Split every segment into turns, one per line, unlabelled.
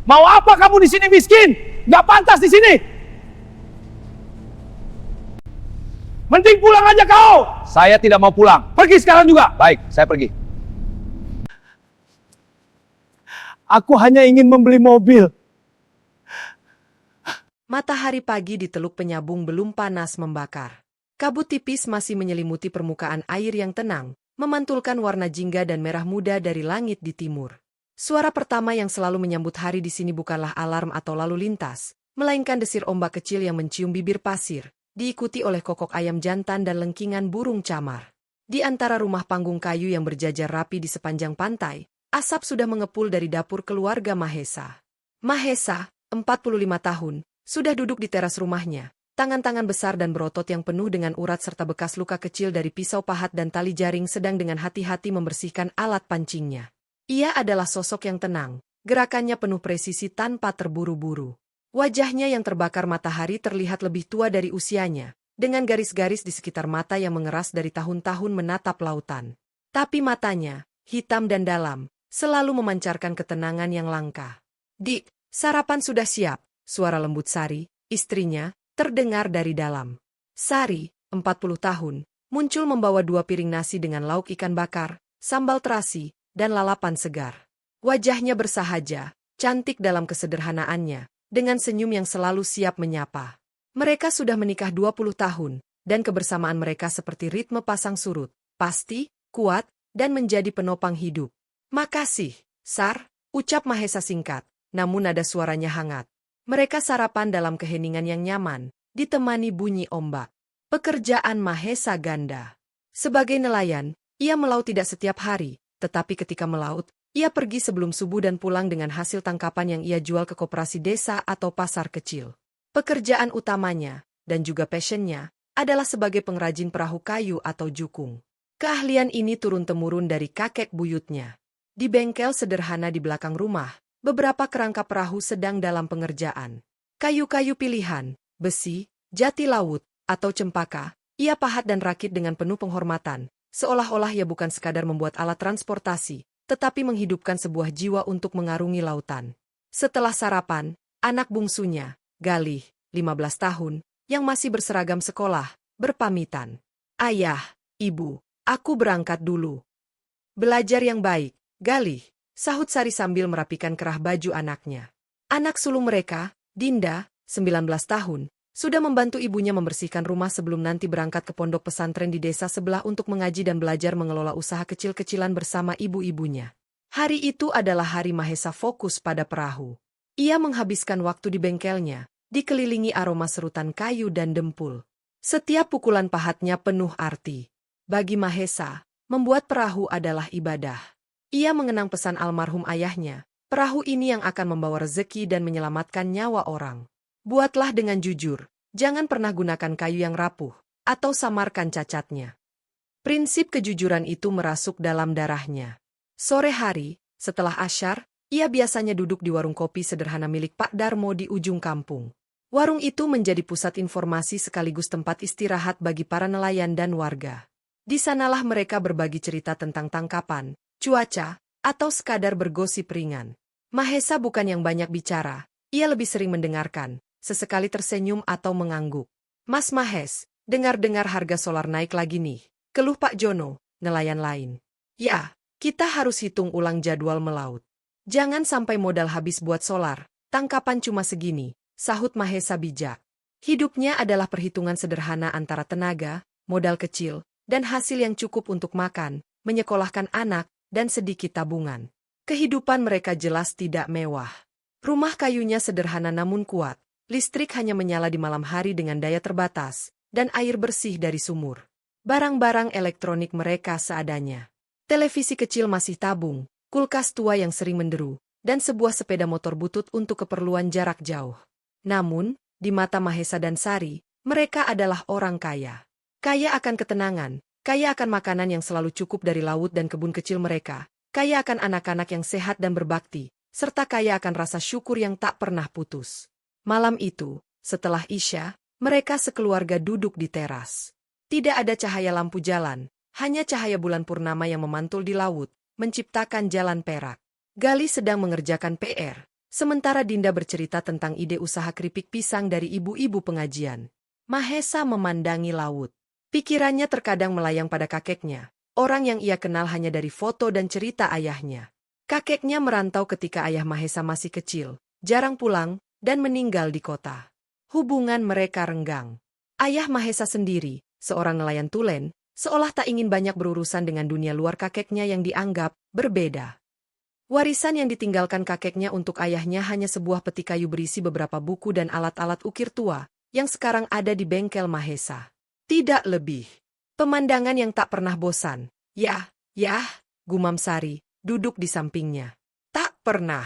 Mau apa kamu di sini miskin? Gak pantas di sini. Mending pulang aja kau.
Saya tidak mau pulang.
Pergi sekarang juga.
Baik, saya pergi.
Aku hanya ingin membeli mobil.
Matahari pagi di Teluk Penyabung belum panas membakar. Kabut tipis masih menyelimuti permukaan air yang tenang, memantulkan warna jingga dan merah muda dari langit di timur. Suara pertama yang selalu menyambut hari di sini bukanlah alarm atau lalu lintas, melainkan desir ombak kecil yang mencium bibir pasir, diikuti oleh kokok ayam jantan dan lengkingan burung camar. Di antara rumah panggung kayu yang berjajar rapi di sepanjang pantai, asap sudah mengepul dari dapur keluarga Mahesa. Mahesa, 45 tahun, sudah duduk di teras rumahnya, tangan-tangan besar dan berotot yang penuh dengan urat serta bekas luka kecil dari pisau pahat dan tali jaring sedang dengan hati-hati membersihkan alat pancingnya. Ia adalah sosok yang tenang, gerakannya penuh presisi tanpa terburu-buru. Wajahnya yang terbakar matahari terlihat lebih tua dari usianya, dengan garis-garis di sekitar mata yang mengeras dari tahun-tahun menatap lautan. Tapi matanya, hitam dan dalam, selalu memancarkan ketenangan yang langka. "Dik, sarapan sudah siap," suara lembut Sari, istrinya, terdengar dari dalam. Sari, 40 tahun, muncul membawa 2 piring nasi dengan lauk ikan bakar, sambal terasi, dan lalapan segar. Wajahnya bersahaja, cantik dalam kesederhanaannya, dengan senyum yang selalu siap menyapa. Mereka sudah menikah 20 tahun, dan kebersamaan mereka seperti ritme pasang surut, pasti, kuat, dan menjadi penopang hidup. "Makasih, Sar," ucap Mahesa singkat, namun nada suaranya hangat. Mereka sarapan dalam keheningan yang nyaman, ditemani bunyi ombak. Pekerjaan Mahesa ganda. Sebagai nelayan, ia melaut tidak setiap hari, tetapi ketika melaut, ia pergi sebelum subuh dan pulang dengan hasil tangkapan yang ia jual ke koperasi desa atau pasar kecil. Pekerjaan utamanya, dan juga passionnya, adalah sebagai pengrajin perahu kayu atau jukung. Keahlian ini turun-temurun dari kakek buyutnya. Di bengkel sederhana di belakang rumah, beberapa kerangka perahu sedang dalam pengerjaan. Kayu-kayu pilihan, besi, jati laut, atau cempaka, ia pahat dan rakit dengan penuh penghormatan, seolah-olah ia bukan sekadar membuat alat transportasi, tetapi menghidupkan sebuah jiwa untuk mengarungi lautan. Setelah sarapan, anak bungsunya, Galih, 15 tahun, yang masih berseragam sekolah, berpamitan. "Ayah, Ibu, aku berangkat dulu." "Belajar yang baik, Galih," sahut Sari sambil merapikan kerah baju anaknya. Anak sulung mereka, Dinda, 19 tahun, sudah membantu ibunya membersihkan rumah sebelum nanti berangkat ke pondok pesantren di desa sebelah untuk mengaji dan belajar mengelola usaha kecil-kecilan bersama ibu-ibunya. Hari itu adalah hari Mahesa fokus pada perahu. Ia menghabiskan waktu di bengkelnya, dikelilingi aroma serutan kayu dan dempul. Setiap pukulan pahatnya penuh arti. Bagi Mahesa, membuat perahu adalah ibadah. Ia mengenang pesan almarhum ayahnya, perahu ini yang akan membawa rezeki dan menyelamatkan nyawa orang. "Buatlah dengan jujur, jangan pernah gunakan kayu yang rapuh, atau samarkan cacatnya." Prinsip kejujuran itu merasuk dalam darahnya. Sore hari, setelah asyar, ia biasanya duduk di warung kopi sederhana milik Pak Darmo di ujung kampung. Warung itu menjadi pusat informasi sekaligus tempat istirahat bagi para nelayan dan warga. Di sanalah mereka berbagi cerita tentang tangkapan, cuaca, atau sekadar bergosip ringan. Mahesa bukan yang banyak bicara, ia lebih sering mendengarkan, sesekali tersenyum atau mengangguk. "Mas Mahes, dengar-dengar harga solar naik lagi nih," keluh Pak Jono, nelayan lain. "Ya, kita harus hitung ulang jadwal melaut. Jangan sampai modal habis buat solar, tangkapan cuma segini," sahut Mahesa bijak. Hidupnya adalah perhitungan sederhana antara tenaga, modal kecil, dan hasil yang cukup untuk makan, menyekolahkan anak, dan sedikit tabungan. Kehidupan mereka jelas tidak mewah. Rumah kayunya sederhana namun kuat, listrik hanya menyala di malam hari dengan daya terbatas, dan air bersih dari sumur. Barang-barang elektronik mereka seadanya. Televisi kecil masih tabung, kulkas tua yang sering menderu, dan sebuah sepeda motor butut untuk keperluan jarak jauh. Namun, di mata Mahesa dan Sari, mereka adalah orang kaya. Kaya akan ketenangan, kaya akan makanan yang selalu cukup dari laut dan kebun kecil mereka, kaya akan anak-anak yang sehat dan berbakti, serta kaya akan rasa syukur yang tak pernah putus. Malam itu, setelah Isya, mereka sekeluarga duduk di teras. Tidak ada cahaya lampu jalan, hanya cahaya bulan purnama yang memantul di laut, menciptakan jalan perak. Galih sedang mengerjakan PR, Sementara Dinda bercerita tentang ide usaha keripik pisang dari ibu-ibu pengajian. Mahesa memandangi laut. Pikirannya terkadang melayang pada kakeknya, orang yang ia kenal hanya dari foto dan cerita ayahnya. Kakeknya merantau ketika ayah Mahesa masih kecil, jarang pulang, dan meninggal di kota. Hubungan mereka renggang. Ayah Mahesa sendiri, seorang nelayan tulen, seolah tak ingin banyak berurusan dengan dunia luar kakeknya yang dianggap berbeda. Warisan yang ditinggalkan kakeknya untuk ayahnya hanya sebuah peti kayu berisi beberapa buku dan alat-alat ukir tua, yang sekarang ada di bengkel Mahesa. Tidak lebih. Pemandangan yang tak pernah bosan. Yah, gumam Sari, duduk di sampingnya. Tak pernah.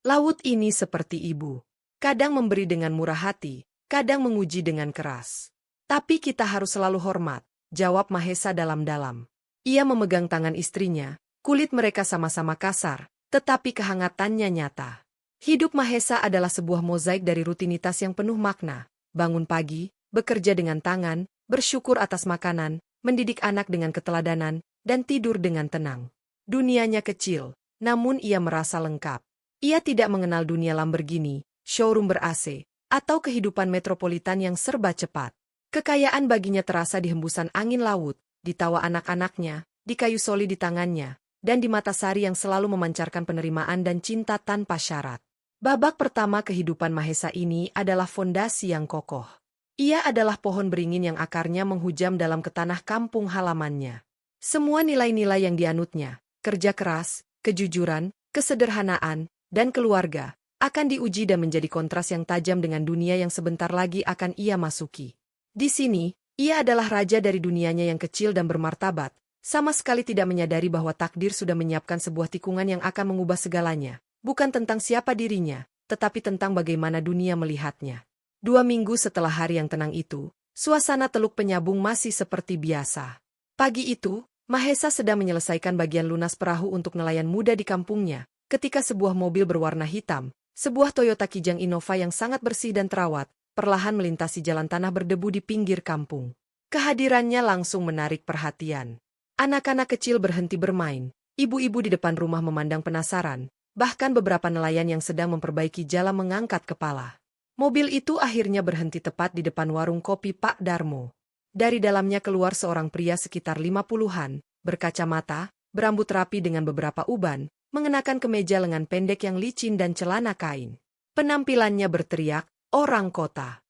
Laut ini seperti ibu. Kadang memberi dengan murah hati, kadang menguji dengan keras. Tapi kita harus selalu hormat, jawab Mahesa dalam-dalam. Ia memegang tangan istrinya, kulit mereka sama-sama kasar, tetapi kehangatannya nyata. Hidup Mahesa adalah sebuah mozaik dari rutinitas yang penuh makna. Bangun pagi, bekerja dengan tangan, bersyukur atas makanan, mendidik anak dengan keteladanan, dan tidur dengan tenang. Dunianya kecil, namun ia merasa lengkap. Ia tidak mengenal dunia Lamborghini, showroom ber-AC, atau kehidupan metropolitan yang serba cepat. Kekayaan baginya terasa di hembusan angin laut, di tawa anak-anaknya, di kayu soli di tangannya, dan di mata Sari yang selalu memancarkan penerimaan dan cinta tanpa syarat. Babak pertama kehidupan Mahesa ini adalah fondasi yang kokoh. Ia adalah pohon beringin yang akarnya menghujam dalam ke tanah kampung halamannya. Semua nilai-nilai yang dianutnya, kerja keras, kejujuran, kesederhanaan, dan keluarga, akan diuji dan menjadi kontras yang tajam dengan dunia yang sebentar lagi akan ia masuki. Di sini, ia adalah raja dari dunianya yang kecil dan bermartabat, sama sekali tidak menyadari bahwa takdir sudah menyiapkan sebuah tikungan yang akan mengubah segalanya, bukan tentang siapa dirinya, tetapi tentang bagaimana dunia melihatnya. 2 minggu setelah hari yang tenang itu, suasana Teluk Penyabung masih seperti biasa. Pagi itu, Mahesa sedang menyelesaikan bagian lunas perahu untuk nelayan muda di kampungnya, ketika sebuah mobil berwarna hitam, sebuah Toyota Kijang Innova yang sangat bersih dan terawat, perlahan melintasi jalan tanah berdebu di pinggir kampung. Kehadirannya langsung menarik perhatian. Anak-anak kecil berhenti bermain, ibu-ibu di depan rumah memandang penasaran, bahkan beberapa nelayan yang sedang memperbaiki jalan mengangkat kepala. Mobil itu akhirnya berhenti tepat di depan warung kopi Pak Darmo. Dari dalamnya keluar seorang pria sekitar 50-an, berkacamata, berambut rapi dengan beberapa uban, mengenakan kemeja lengan pendek yang licin dan celana kain. Penampilannya berteriak, orang kota.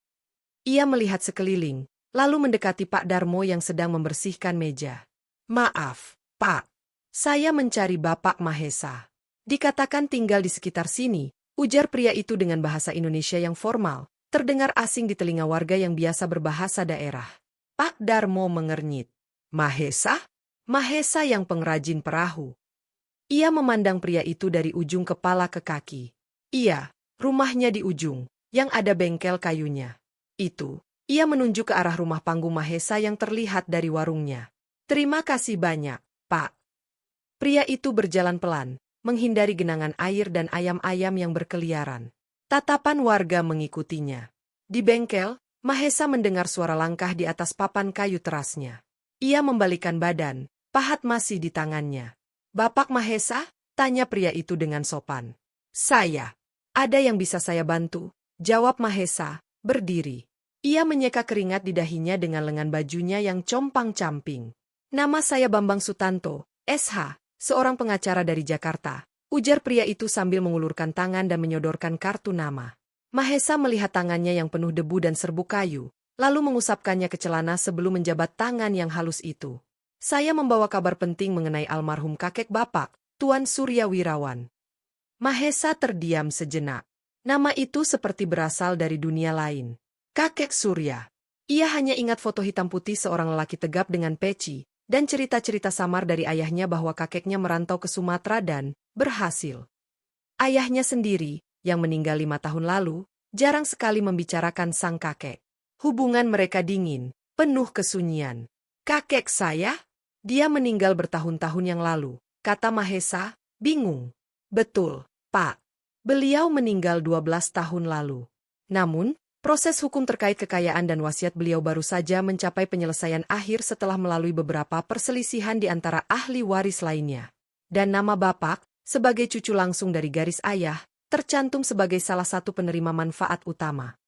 Ia melihat sekeliling, lalu mendekati Pak Darmo yang sedang membersihkan meja. Maaf, Pak. Saya mencari Bapak Mahesa. Dikatakan tinggal di sekitar sini, ujar pria itu dengan bahasa Indonesia yang formal, terdengar asing di telinga warga yang biasa berbahasa daerah. Pak Darmo mengernyit. Mahesa? Mahesa yang pengrajin perahu. Ia memandang pria itu dari ujung kepala ke kaki. Iya, rumahnya di ujung, yang ada bengkel kayunya. Itu, ia menunjuk ke arah rumah panggung Mahesa yang terlihat dari warungnya. Terima kasih banyak, Pak. Pria itu berjalan pelan, menghindari genangan air dan ayam-ayam yang berkeliaran. Tatapan warga mengikutinya. Di bengkel, Mahesa mendengar suara langkah di atas papan kayu terasnya. Ia membalikkan badan, pahat masih di tangannya. Bapak Mahesa? Tanya pria itu dengan sopan. Saya. Ada yang bisa saya bantu? Jawab Mahesa, berdiri. Ia menyeka keringat di dahinya dengan lengan bajunya yang compang-camping. Nama saya Bambang Sutanto, SH, seorang pengacara dari Jakarta, ujar pria itu sambil mengulurkan tangan dan menyodorkan kartu nama. Mahesa melihat tangannya yang penuh debu dan serbuk kayu, lalu mengusapkannya ke celana sebelum menjabat tangan yang halus itu. Saya membawa kabar penting mengenai almarhum kakek Bapak, Tuan Surya Wirawan. Mahesa terdiam sejenak. Nama itu seperti berasal dari dunia lain. Kakek Surya. Ia hanya ingat foto hitam putih seorang lelaki tegap dengan peci, dan cerita-cerita samar dari ayahnya bahwa kakeknya merantau ke Sumatera dan berhasil. Ayahnya sendiri, yang meninggal 5 tahun lalu, jarang sekali membicarakan sang kakek. Hubungan mereka dingin, penuh kesunyian. Kakek saya? Dia meninggal bertahun-tahun yang lalu, kata Mahesa, bingung. Betul, Pak. Beliau meninggal 12 tahun lalu. Namun, proses hukum terkait kekayaan dan wasiat beliau baru saja mencapai penyelesaian akhir setelah melalui beberapa perselisihan di antara ahli waris lainnya. Dan nama Bapak, sebagai cucu langsung dari garis ayah, tercantum sebagai salah satu penerima manfaat utama.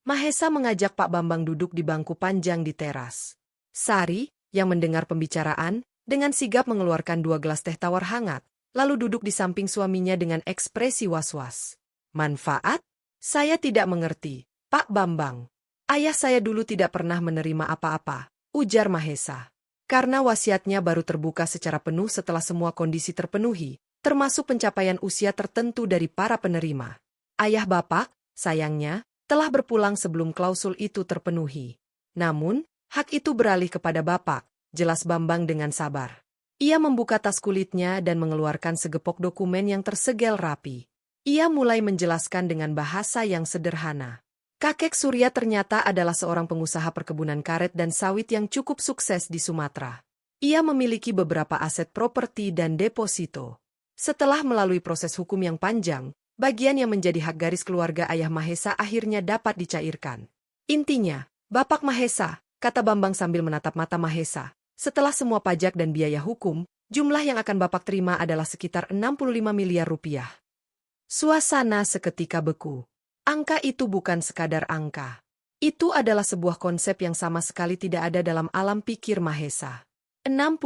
Mahesa mengajak Pak Bambang duduk di bangku panjang di teras. Sari, yang mendengar pembicaraan, dengan sigap mengeluarkan 2 gelas teh tawar hangat, lalu duduk di samping suaminya dengan ekspresi was-was. Manfaat? Saya tidak mengerti, Pak Bambang. Ayah saya dulu tidak pernah menerima apa-apa, ujar Mahesa. Karena wasiatnya baru terbuka secara penuh setelah semua kondisi terpenuhi, termasuk pencapaian usia tertentu dari para penerima. Ayah Bapak, sayangnya, telah berpulang sebelum klausul itu terpenuhi. Namun, hak itu beralih kepada Bapak, jelas Bambang dengan sabar. Ia membuka tas kulitnya dan mengeluarkan segepok dokumen yang tersegel rapi. Ia mulai menjelaskan dengan bahasa yang sederhana. Kakek Surya ternyata adalah seorang pengusaha perkebunan karet dan sawit yang cukup sukses di Sumatera. Ia memiliki beberapa aset properti dan deposito. Setelah melalui proses hukum yang panjang, bagian yang menjadi hak garis keluarga ayah Mahesa akhirnya dapat dicairkan. Intinya, Bapak Mahesa, kata Bambang sambil menatap mata Mahesa, setelah semua pajak dan biaya hukum, jumlah yang akan Bapak terima adalah sekitar 65 miliar rupiah. Suasana seketika beku. Angka itu bukan sekadar angka. Itu adalah sebuah konsep yang sama sekali tidak ada dalam alam pikir Mahesa. 65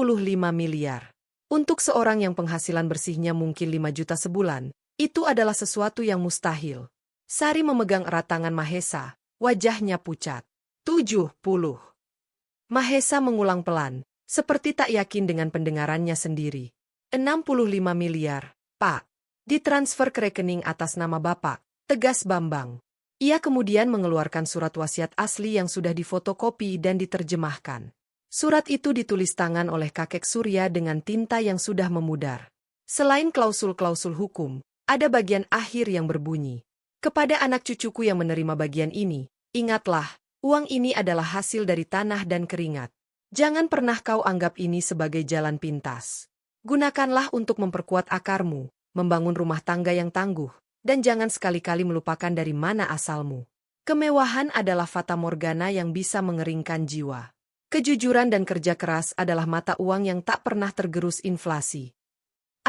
miliar. Untuk seorang yang penghasilan bersihnya mungkin 5 juta sebulan, itu adalah sesuatu yang mustahil. Sari memegang erat tangan Mahesa, wajahnya pucat. 70. Mahesa mengulang pelan, seperti tak yakin dengan pendengarannya sendiri. 65 miliar, Pak. Ditransfer ke rekening atas nama Bapak, tegas Bambang. Ia kemudian mengeluarkan surat wasiat asli yang sudah difotokopi dan diterjemahkan. Surat itu ditulis tangan oleh kakek Surya dengan tinta yang sudah memudar. Selain klausul-klausul hukum, ada bagian akhir yang berbunyi. Kepada anak cucuku yang menerima bagian ini, ingatlah, uang ini adalah hasil dari tanah dan keringat. Jangan pernah kau anggap ini sebagai jalan pintas. Gunakanlah untuk memperkuat akarmu, membangun rumah tangga yang tangguh, dan jangan sekali-kali melupakan dari mana asalmu. Kemewahan adalah fata morgana yang bisa mengeringkan jiwa. Kejujuran dan kerja keras adalah mata uang yang tak pernah tergerus inflasi.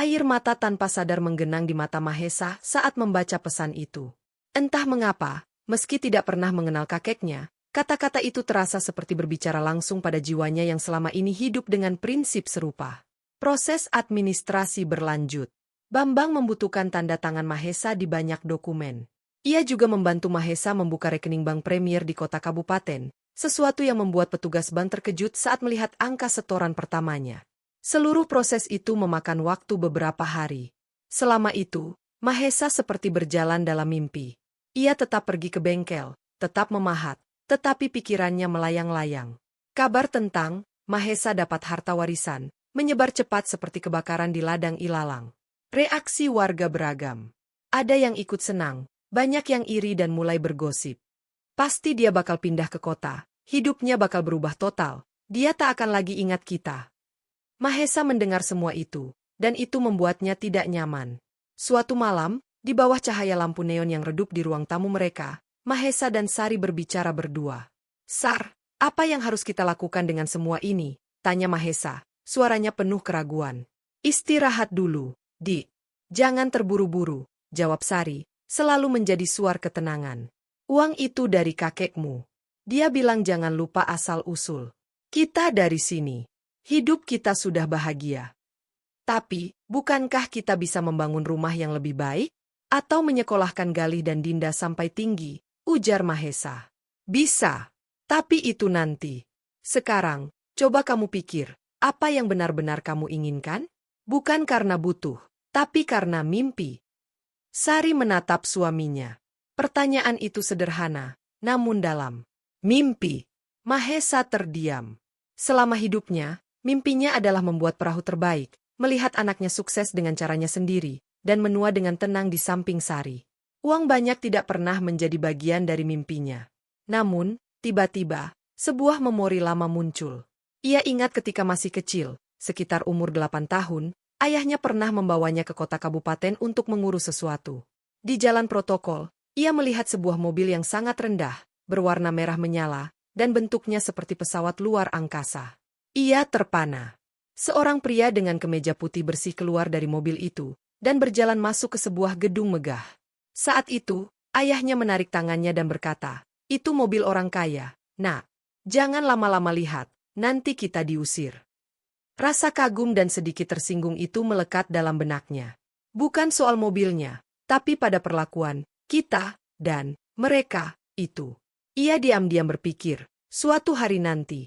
Air mata tanpa sadar menggenang di mata Mahesa saat membaca pesan itu. Entah mengapa, meski tidak pernah mengenal kakeknya, kata-kata itu terasa seperti berbicara langsung pada jiwanya yang selama ini hidup dengan prinsip serupa. Proses administrasi berlanjut. Bambang membutuhkan tanda tangan Mahesa di banyak dokumen. Ia juga membantu Mahesa membuka rekening bank Premier di kota kabupaten, sesuatu yang membuat petugas bank terkejut saat melihat angka setoran pertamanya. Seluruh proses itu memakan waktu beberapa hari. Selama itu, Mahesa seperti berjalan dalam mimpi. Ia tetap pergi ke bengkel, tetap memahat, tetapi pikirannya melayang-layang. Kabar tentang Mahesa dapat harta warisan menyebar cepat seperti kebakaran di ladang ilalang. Reaksi warga beragam. Ada yang ikut senang, banyak yang iri dan mulai bergosip. Pasti dia bakal pindah ke kota, hidupnya bakal berubah total, dia tak akan lagi ingat kita. Mahesa mendengar semua itu, dan itu membuatnya tidak nyaman. Suatu malam, di bawah cahaya lampu neon yang redup di ruang tamu mereka, Mahesa dan Sari berbicara berdua. Sar, apa yang harus kita lakukan dengan semua ini? Tanya Mahesa, suaranya penuh keraguan. Istirahat dulu, Dik. Jangan terburu-buru, jawab Sari, selalu menjadi suar ketenangan. Uang itu dari kakekmu. Dia bilang jangan lupa asal-usul. Kita dari sini. Hidup kita sudah bahagia. Tapi, bukankah kita bisa membangun rumah yang lebih baik? Atau menyekolahkan Galih dan Dinda sampai tinggi, ujar Mahesa. Bisa. Tapi itu nanti. Sekarang, coba kamu pikir, apa yang benar-benar kamu inginkan? Bukan karena butuh, tapi karena mimpi. Sari menatap suaminya. Pertanyaan itu sederhana, namun dalam. Mimpi. Mahesa terdiam. Selama hidupnya, mimpinya adalah membuat perahu terbaik, melihat anaknya sukses dengan caranya sendiri, dan menua dengan tenang di samping Sari. Uang banyak tidak pernah menjadi bagian dari mimpinya. Namun, tiba-tiba, sebuah memori lama muncul. Ia ingat ketika masih kecil, sekitar umur 8 tahun, ayahnya pernah membawanya ke kota kabupaten untuk mengurus sesuatu. Di jalan protokol, ia melihat sebuah mobil yang sangat rendah, berwarna merah menyala, dan bentuknya seperti pesawat luar angkasa. Ia terpana. Seorang pria dengan kemeja putih bersih keluar dari mobil itu, dan berjalan masuk ke sebuah gedung megah. Saat itu, ayahnya menarik tangannya dan berkata, "Itu mobil orang kaya. Nak, jangan lama-lama lihat, nanti kita diusir." Rasa kagum dan sedikit tersinggung itu melekat dalam benaknya. Bukan soal mobilnya, tapi pada perlakuan kita dan mereka itu. Ia diam-diam berpikir, suatu hari nanti.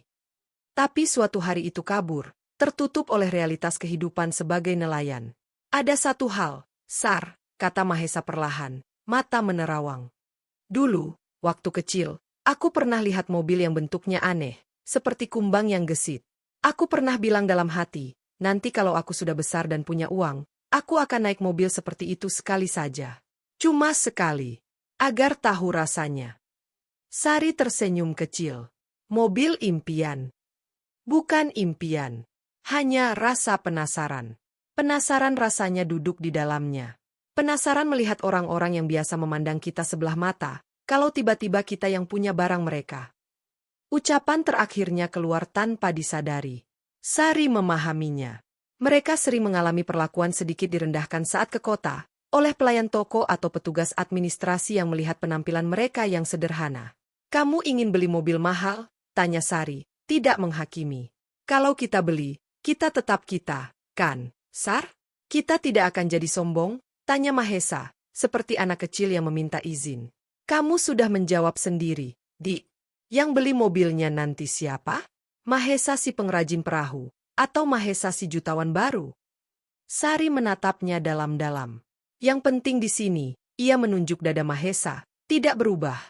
Tapi suatu hari itu kabur, tertutup oleh realitas kehidupan sebagai nelayan. Ada satu hal, Sar, kata Mahesa perlahan, mata menerawang. Dulu, waktu kecil, aku pernah lihat mobil yang bentuknya aneh, seperti kumbang yang gesit. Aku pernah bilang dalam hati, nanti kalau aku sudah besar dan punya uang, aku akan naik mobil seperti itu sekali saja. Cuma sekali. Agar tahu rasanya. Sari tersenyum kecil. Mobil impian. Bukan impian. Hanya rasa penasaran. Penasaran rasanya duduk di dalamnya. Penasaran melihat orang-orang yang biasa memandang kita sebelah mata, kalau tiba-tiba kita yang punya barang mereka. Ucapan terakhirnya keluar tanpa disadari. Sari memahaminya. Mereka sering mengalami perlakuan sedikit direndahkan saat ke kota, oleh pelayan toko atau petugas administrasi yang melihat penampilan mereka yang sederhana. "Kamu ingin beli mobil mahal?" tanya Sari, tidak menghakimi. "Kalau kita beli, kita tetap kita, kan, Sar? Kita tidak akan jadi sombong?" tanya Mahesa, seperti anak kecil yang meminta izin. "Kamu sudah menjawab sendiri, Dik. Yang beli mobilnya nanti siapa? Mahesa si pengrajin perahu, atau Mahesa si jutawan baru?" Sari menatapnya dalam-dalam. Yang penting di sini, ia menunjuk dada Mahesa, tidak berubah.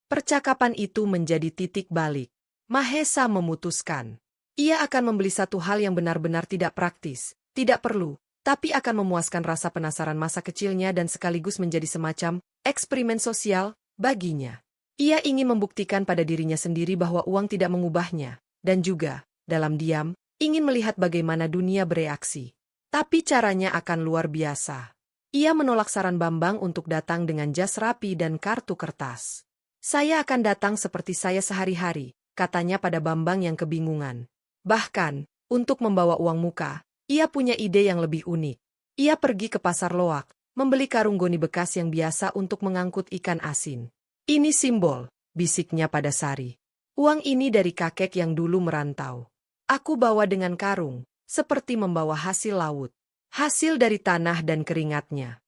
Percakapan itu menjadi titik balik. Mahesa memutuskan. Ia akan membeli satu hal yang benar-benar tidak praktis, tidak perlu, tapi akan memuaskan rasa penasaran masa kecilnya dan sekaligus menjadi semacam eksperimen sosial baginya. Ia ingin membuktikan pada dirinya sendiri bahwa uang tidak mengubahnya, dan juga, dalam diam, ingin melihat bagaimana dunia bereaksi. Tapi caranya akan luar biasa. Ia menolak saran Bambang untuk datang dengan jas rapi dan kartu kertas. "Saya akan datang seperti saya sehari-hari," katanya pada Bambang yang kebingungan. Bahkan, untuk membawa uang muka, ia punya ide yang lebih unik. Ia pergi ke pasar loak, membeli karung goni bekas yang biasa untuk mengangkut ikan asin. "Ini simbol," bisiknya pada Sari. "Uang ini dari kakek yang dulu merantau. Aku bawa dengan karung, seperti membawa hasil laut. Hasil dari tanah dan keringatnya."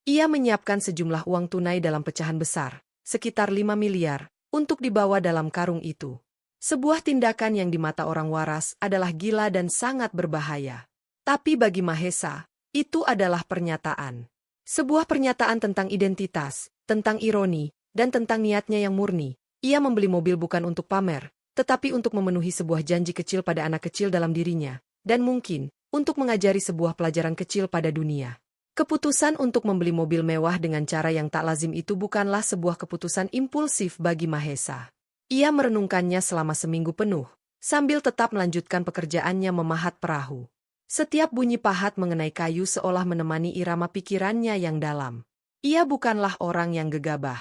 Ia menyiapkan sejumlah uang tunai dalam pecahan besar, sekitar 5 miliar, untuk dibawa dalam karung itu. Sebuah tindakan yang di mata orang waras adalah gila dan sangat berbahaya. Tapi bagi Mahesa, itu adalah pernyataan. Sebuah pernyataan tentang identitas, tentang ironi, dan tentang niatnya yang murni. Ia membeli mobil bukan untuk pamer, tetapi untuk memenuhi sebuah janji kecil pada anak kecil dalam dirinya, dan mungkin, untuk mengajari sebuah pelajaran kecil pada dunia. Keputusan untuk membeli mobil mewah dengan cara yang tak lazim itu bukanlah sebuah keputusan impulsif bagi Mahesa. Ia merenungkannya selama seminggu penuh, sambil tetap melanjutkan pekerjaannya memahat perahu. Setiap bunyi pahat mengenai kayu seolah menemani irama pikirannya yang dalam. Ia bukanlah orang yang gegabah.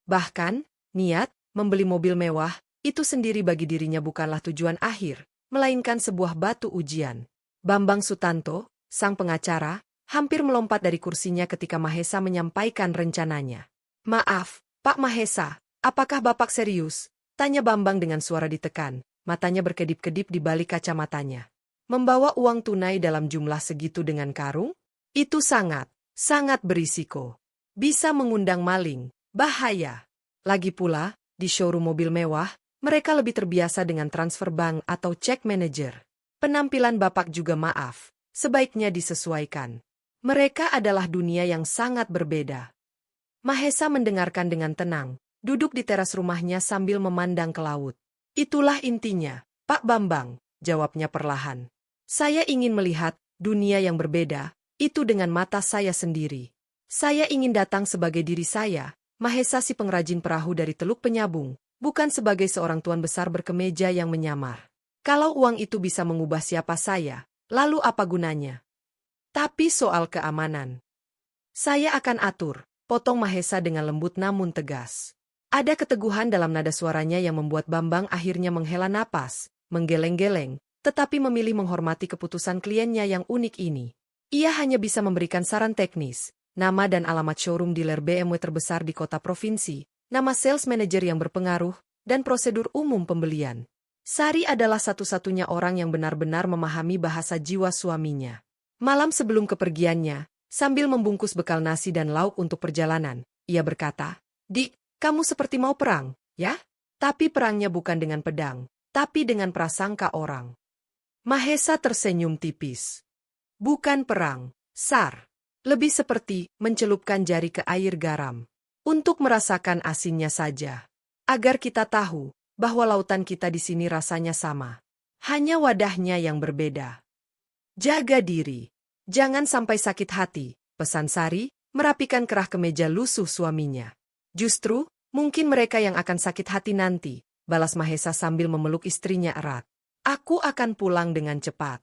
Bahkan, niat, membeli mobil mewah, itu sendiri bagi dirinya bukanlah tujuan akhir, melainkan sebuah batu ujian. Bambang Sutanto, sang pengacara, hampir melompat dari kursinya ketika Mahesa menyampaikan rencananya. "Maaf, Pak Mahesa, apakah Bapak serius?" tanya Bambang dengan suara ditekan, matanya berkedip-kedip di balik kacamatanya. "Membawa uang tunai dalam jumlah segitu dengan karung? Itu sangat berisiko. Bisa mengundang maling, bahaya. Lagi pula, di showroom mobil mewah, mereka lebih terbiasa dengan transfer bank atau cek manajer. Penampilan Bapak juga maaf, sebaiknya disesuaikan. Mereka adalah dunia yang sangat berbeda." Mahesa mendengarkan dengan tenang, duduk di teras rumahnya sambil memandang ke laut. "Itulah intinya, Pak Bambang," jawabnya perlahan. "Saya ingin melihat dunia yang berbeda, itu dengan mata saya sendiri. Saya ingin datang sebagai diri saya, Mahesa si pengrajin perahu dari Teluk Penyabung, bukan sebagai seorang tuan besar berkemeja yang menyamar. Kalau uang itu bisa mengubah siapa saya, lalu apa gunanya? Tapi soal keamanan, saya akan atur," potong Mahesa dengan lembut namun tegas. Ada keteguhan dalam nada suaranya yang membuat Bambang akhirnya menghela napas, menggeleng-geleng, tetapi memilih menghormati keputusan kliennya yang unik ini. Ia hanya bisa memberikan saran teknis, nama dan alamat showroom dealer BMW terbesar di kota provinsi, nama sales manager yang berpengaruh, dan prosedur umum pembelian. Sari adalah satu-satunya orang yang benar-benar memahami bahasa jiwa suaminya. Malam sebelum kepergiannya, sambil membungkus bekal nasi dan lauk untuk perjalanan, ia berkata, "Dik, kamu seperti mau perang, ya? Tapi perangnya bukan dengan pedang, tapi dengan prasangka orang." Mahesa tersenyum tipis. "Bukan perang, Sar. Lebih seperti mencelupkan jari ke air garam. Untuk merasakan asinnya saja. Agar kita tahu bahwa lautan kita di sini rasanya sama. Hanya wadahnya yang berbeda. Jaga diri. Jangan sampai sakit hati," pesan Sari, merapikan kerah kemeja lusuh suaminya. "Justru, mungkin mereka yang akan sakit hati nanti," balas Mahesa sambil memeluk istrinya erat. "Aku akan pulang dengan cepat."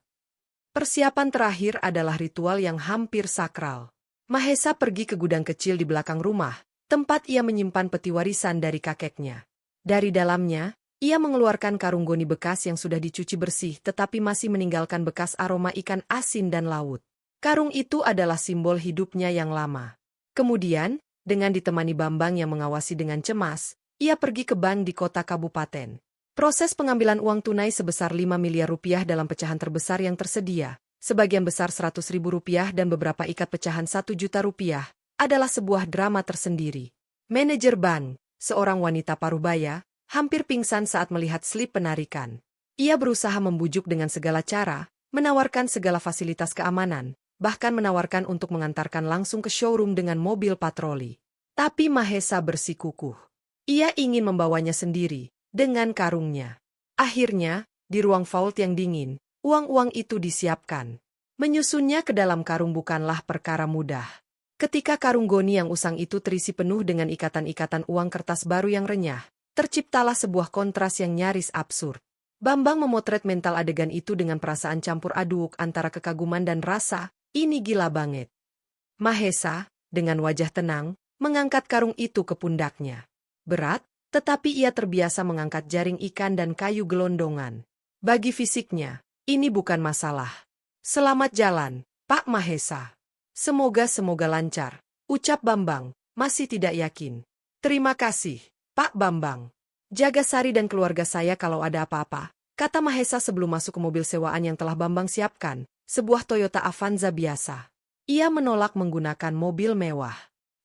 Persiapan terakhir adalah ritual yang hampir sakral. Mahesa pergi ke gudang kecil di belakang rumah, tempat ia menyimpan peti warisan dari kakeknya. Dari dalamnya, ia mengeluarkan karung goni bekas yang sudah dicuci bersih tetapi masih meninggalkan bekas aroma ikan asin dan laut. Karung itu adalah simbol hidupnya yang lama. Kemudian, dengan ditemani Bambang yang mengawasi dengan cemas, ia pergi ke bank di kota kabupaten. Proses pengambilan uang tunai sebesar 5 miliar rupiah dalam pecahan terbesar yang tersedia, sebagian besar 100 ribu rupiah dan beberapa ikat pecahan 1 juta rupiah, adalah sebuah drama tersendiri. Manajer bank, seorang wanita parubaya, hampir pingsan saat melihat slip penarikan. Ia berusaha membujuk dengan segala cara, menawarkan segala fasilitas keamanan, bahkan menawarkan untuk mengantarkan langsung ke showroom dengan mobil patroli. Tapi Mahesa bersikukuh. Ia ingin membawanya sendiri, dengan karungnya. Akhirnya, di ruang vault yang dingin, uang-uang itu disiapkan. Menyusunnya ke dalam karung bukanlah perkara mudah. Ketika karung goni yang usang itu terisi penuh dengan ikatan-ikatan uang kertas baru yang renyah, terciptalah sebuah kontras yang nyaris absurd. Bambang memotret mental adegan itu dengan perasaan campur aduk antara kekaguman dan rasa, "Ini gila banget." Mahesa, dengan wajah tenang, mengangkat karung itu ke pundaknya. Berat, tetapi ia terbiasa mengangkat jaring ikan dan kayu gelondongan. Bagi fisiknya, ini bukan masalah. "Selamat jalan, Pak Mahesa." Semoga lancar," ucap Bambang, masih tidak yakin. "Terima kasih, Pak Bambang. Jaga Sari dan keluarga saya kalau ada apa-apa," kata Mahesa sebelum masuk ke mobil sewaan yang telah Bambang siapkan, sebuah Toyota Avanza biasa. Ia menolak menggunakan mobil mewah.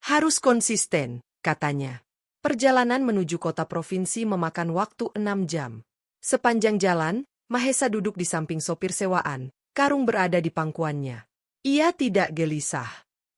"Harus konsisten," katanya. Perjalanan menuju kota provinsi memakan waktu 6 jam. Sepanjang jalan, Mahesa duduk di samping sopir sewaan, karung berada di pangkuannya. Ia tidak gelisah.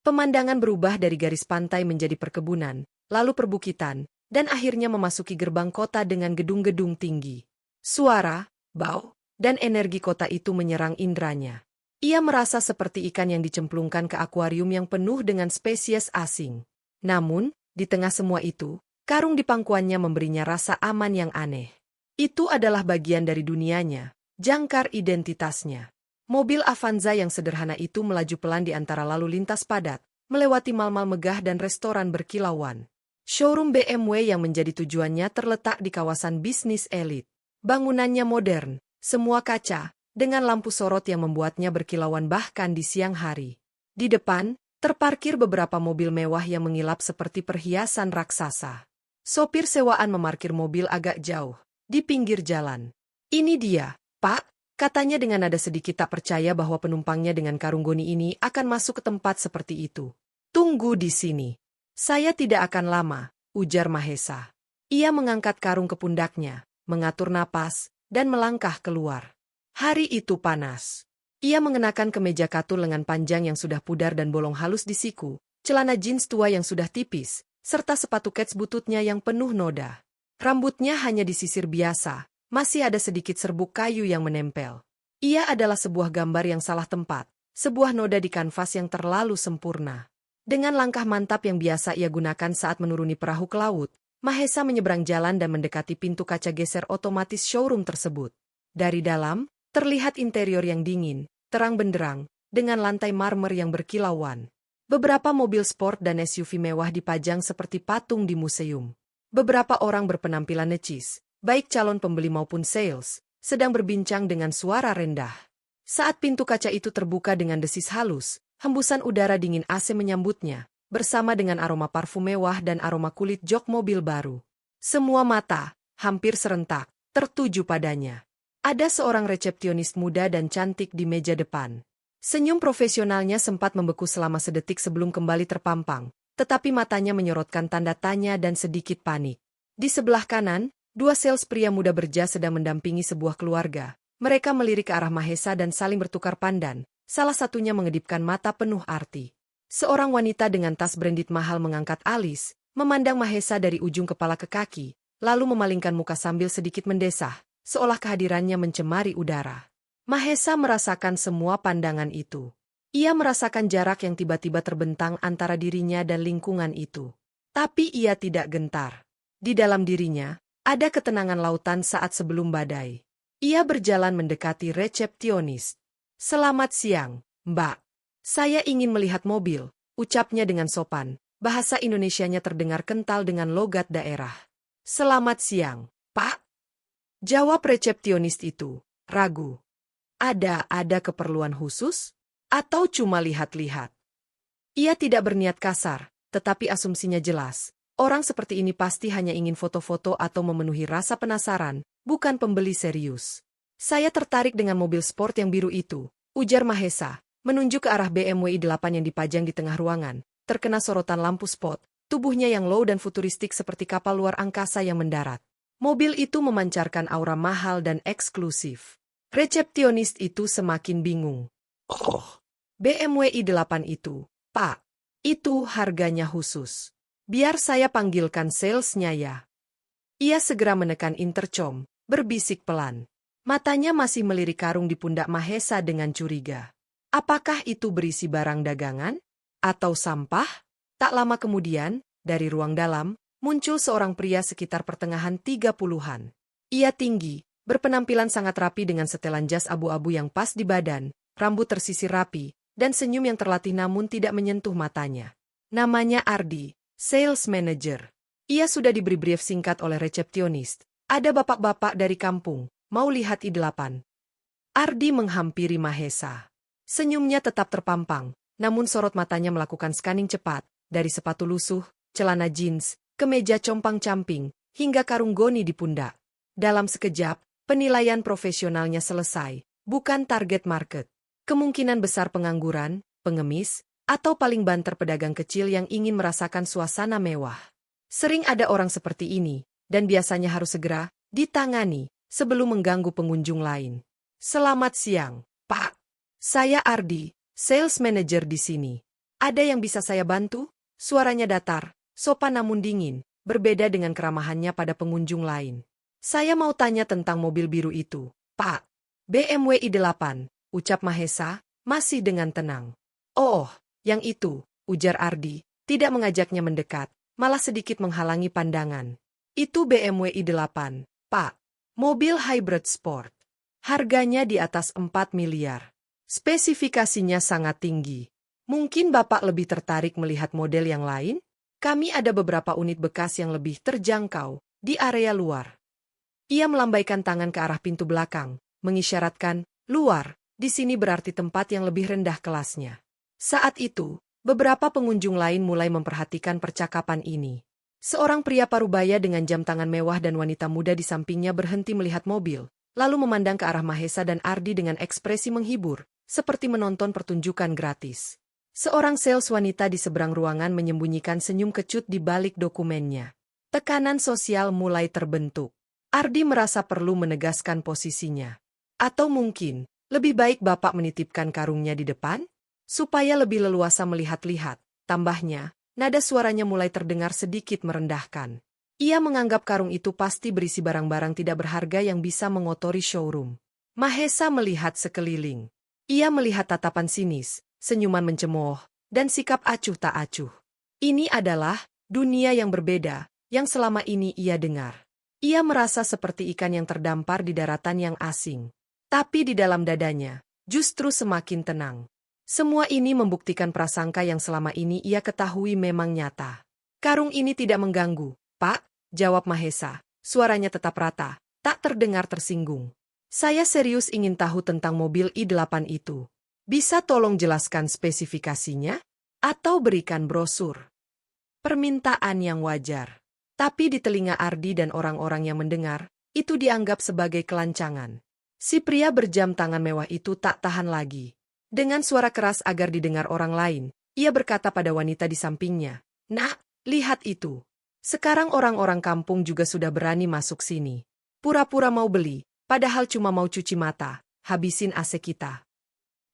Pemandangan berubah dari garis pantai menjadi perkebunan, lalu perbukitan, dan akhirnya memasuki gerbang kota dengan gedung-gedung tinggi. Suara, bau, dan energi kota itu menyerang indranya. Ia merasa seperti ikan yang dicemplungkan ke akuarium yang penuh dengan spesies asing. Namun, di tengah semua itu, karung di pangkuannya memberinya rasa aman yang aneh. Itu adalah bagian dari dunianya, jangkar identitasnya. Mobil Avanza yang sederhana itu melaju pelan di antara lalu lintas padat, melewati mal-mal megah dan restoran berkilauan. Showroom BMW yang menjadi tujuannya terletak di kawasan bisnis elit. Bangunannya modern, semua kaca, dengan lampu sorot yang membuatnya berkilauan bahkan di siang hari. Di depan, terparkir beberapa mobil mewah yang mengilap seperti perhiasan raksasa. Sopir sewaan memarkir mobil agak jauh, di pinggir jalan. "Ini dia, Pak," katanya dengan nada sedikit tak percaya bahwa penumpangnya dengan karung goni ini akan masuk ke tempat seperti itu. "Tunggu di sini. Saya tidak akan lama," ujar Mahesa. Ia mengangkat karung ke pundaknya, mengatur napas, dan melangkah keluar. Hari itu panas. Ia mengenakan kemeja katun lengan panjang yang sudah pudar dan bolong halus di siku, celana jeans tua yang sudah tipis, serta sepatu kets bututnya yang penuh noda. Rambutnya hanya disisir biasa, masih ada sedikit serbuk kayu yang menempel. Ia adalah sebuah gambar yang salah tempat, sebuah noda di kanvas yang terlalu sempurna. Dengan langkah mantap yang biasa ia gunakan saat menuruni perahu ke laut, Mahesa menyeberang jalan dan mendekati pintu kaca geser otomatis showroom tersebut. Dari dalam, terlihat interior yang dingin, terang benderang, dengan lantai marmer yang berkilauan. Beberapa mobil sport dan SUV mewah dipajang seperti patung di museum. Beberapa orang berpenampilan necis, baik calon pembeli maupun sales, sedang berbincang dengan suara rendah. Saat pintu kaca itu terbuka dengan desis halus, Hembusan udara dingin AC menyambutnya, bersama dengan aroma parfum mewah dan aroma kulit jok mobil baru. Semua mata, hampir serentak, tertuju padanya. Ada seorang resepsionis muda dan cantik di meja depan. Senyum profesionalnya sempat membeku selama sedetik sebelum kembali terpampang, tetapi matanya menyorotkan tanda tanya dan sedikit panik. Di sebelah kanan, dua sales pria muda berjas sedang mendampingi sebuah keluarga. Mereka melirik ke arah Mahesa dan saling bertukar pandan, salah satunya mengedipkan mata penuh arti. Seorang wanita dengan tas branded mahal mengangkat alis, memandang Mahesa dari ujung kepala ke kaki, lalu memalingkan muka sambil sedikit mendesah, seolah kehadirannya mencemari udara. Mahesa merasakan semua pandangan itu. Ia merasakan jarak yang tiba-tiba terbentang antara dirinya dan lingkungan itu. Tapi ia tidak gentar. Di dalam dirinya, ada ketenangan lautan saat sebelum badai. Ia berjalan mendekati resepsionis. "Selamat siang, Mbak. Saya ingin melihat mobil," ucapnya dengan sopan. Bahasa Indonesianya terdengar kental dengan logat daerah. "Selamat siang, Pak," jawab resepsionis itu, ragu. Ada keperluan khusus? Atau cuma lihat-lihat? Ia tidak berniat kasar, tetapi asumsinya jelas. Orang seperti ini pasti hanya ingin foto-foto atau memenuhi rasa penasaran, bukan pembeli serius. "Saya tertarik dengan mobil sport yang biru itu," ujar Mahesa, menunjuk ke arah BMW i8 yang dipajang di tengah ruangan, terkena sorotan lampu spot, tubuhnya yang low dan futuristik seperti kapal luar angkasa yang mendarat. Mobil itu memancarkan aura mahal dan eksklusif. Resepsionis itu semakin bingung. "Oh, BMW i8 itu, Pak. Itu harganya khusus. Biar saya panggilkan salesnya ya." Ia segera menekan intercom, berbisik pelan. Matanya masih melirik karung di pundak Mahesa dengan curiga. Apakah itu berisi barang dagangan? Atau sampah? Tak lama kemudian, dari ruang dalam, muncul seorang pria sekitar pertengahan 30-an. Ia tinggi, berpenampilan sangat rapi dengan setelan jas abu-abu yang pas di badan, rambut tersisir rapi, dan senyum yang terlatih namun tidak menyentuh matanya. Namanya Ardi, sales manager. Ia sudah diberi brief singkat oleh resepsionis. "Ada bapak-bapak dari kampung, mau lihat i8. Ardi menghampiri Mahesa. Senyumnya tetap terpampang, namun sorot matanya melakukan scanning cepat, dari sepatu lusuh, celana jeans, kemeja compang-camping, hingga karung goni di pundak. Dalam sekejap, penilaian profesionalnya selesai, bukan target market. Kemungkinan besar pengangguran, pengemis, atau paling banter pedagang kecil yang ingin merasakan suasana mewah. Sering ada orang seperti ini, dan biasanya harus segera ditangani sebelum mengganggu pengunjung lain. "Selamat siang, Pak. Saya Ardi, sales manager di sini. Ada yang bisa saya bantu?" Suaranya datar, sopan namun dingin, berbeda dengan keramahannya pada pengunjung lain. "Saya mau tanya tentang mobil biru itu, Pak." "BMW i8, ucap Mahesa, masih dengan tenang. "Oh, yang itu," ujar Ardi, tidak mengajaknya mendekat, malah sedikit menghalangi pandangan. "Itu BMW i8, Pak. Mobil hybrid sport. Harganya di atas 4 miliar. Spesifikasinya sangat tinggi. Mungkin Bapak lebih tertarik melihat model yang lain? Kami ada beberapa unit bekas yang lebih terjangkau di area luar." Ia melambaikan tangan ke arah pintu belakang, mengisyaratkan, "Luar, di sini berarti tempat yang lebih rendah kelasnya." Saat itu, beberapa pengunjung lain mulai memperhatikan percakapan ini. Seorang pria parubaya dengan jam tangan mewah dan wanita muda di sampingnya berhenti melihat mobil, lalu memandang ke arah Mahesa dan Ardi dengan ekspresi menghibur, seperti menonton pertunjukan gratis. Seorang sales wanita di seberang ruangan menyembunyikan senyum kecut di balik dokumennya. Tekanan sosial mulai terbentuk. Ardi merasa perlu menegaskan posisinya. Atau mungkin, lebih baik Bapak menitipkan karungnya di depan? Supaya lebih leluasa melihat-lihat, tambahnya, nada suaranya mulai terdengar sedikit merendahkan. Ia menganggap karung itu pasti berisi barang-barang tidak berharga yang bisa mengotori showroom. Mahesa melihat sekeliling. Ia melihat tatapan sinis, senyuman mencemooh, dan sikap acuh tak acuh. Ini adalah dunia yang berbeda, yang selama ini ia dengar. Ia merasa seperti ikan yang terdampar di daratan yang asing. Tapi di dalam dadanya, justru semakin tenang. Semua ini membuktikan prasangka yang selama ini ia ketahui memang nyata. "Karung ini tidak mengganggu, Pak," jawab Mahesa. Suaranya tetap rata, tak terdengar tersinggung. "Saya serius ingin tahu tentang mobil i8 itu. Bisa tolong jelaskan spesifikasinya? Atau berikan brosur? Permintaan yang wajar. Tapi di telinga Ardi dan orang-orang yang mendengar, itu dianggap sebagai kelancangan. Si pria berjam tangan mewah itu tak tahan lagi. Dengan suara keras agar didengar orang lain, ia berkata pada wanita di sampingnya, "Nak, lihat itu. Sekarang orang-orang kampung juga sudah berani masuk sini. Pura-pura mau beli, padahal cuma mau cuci mata, habisin AC kita."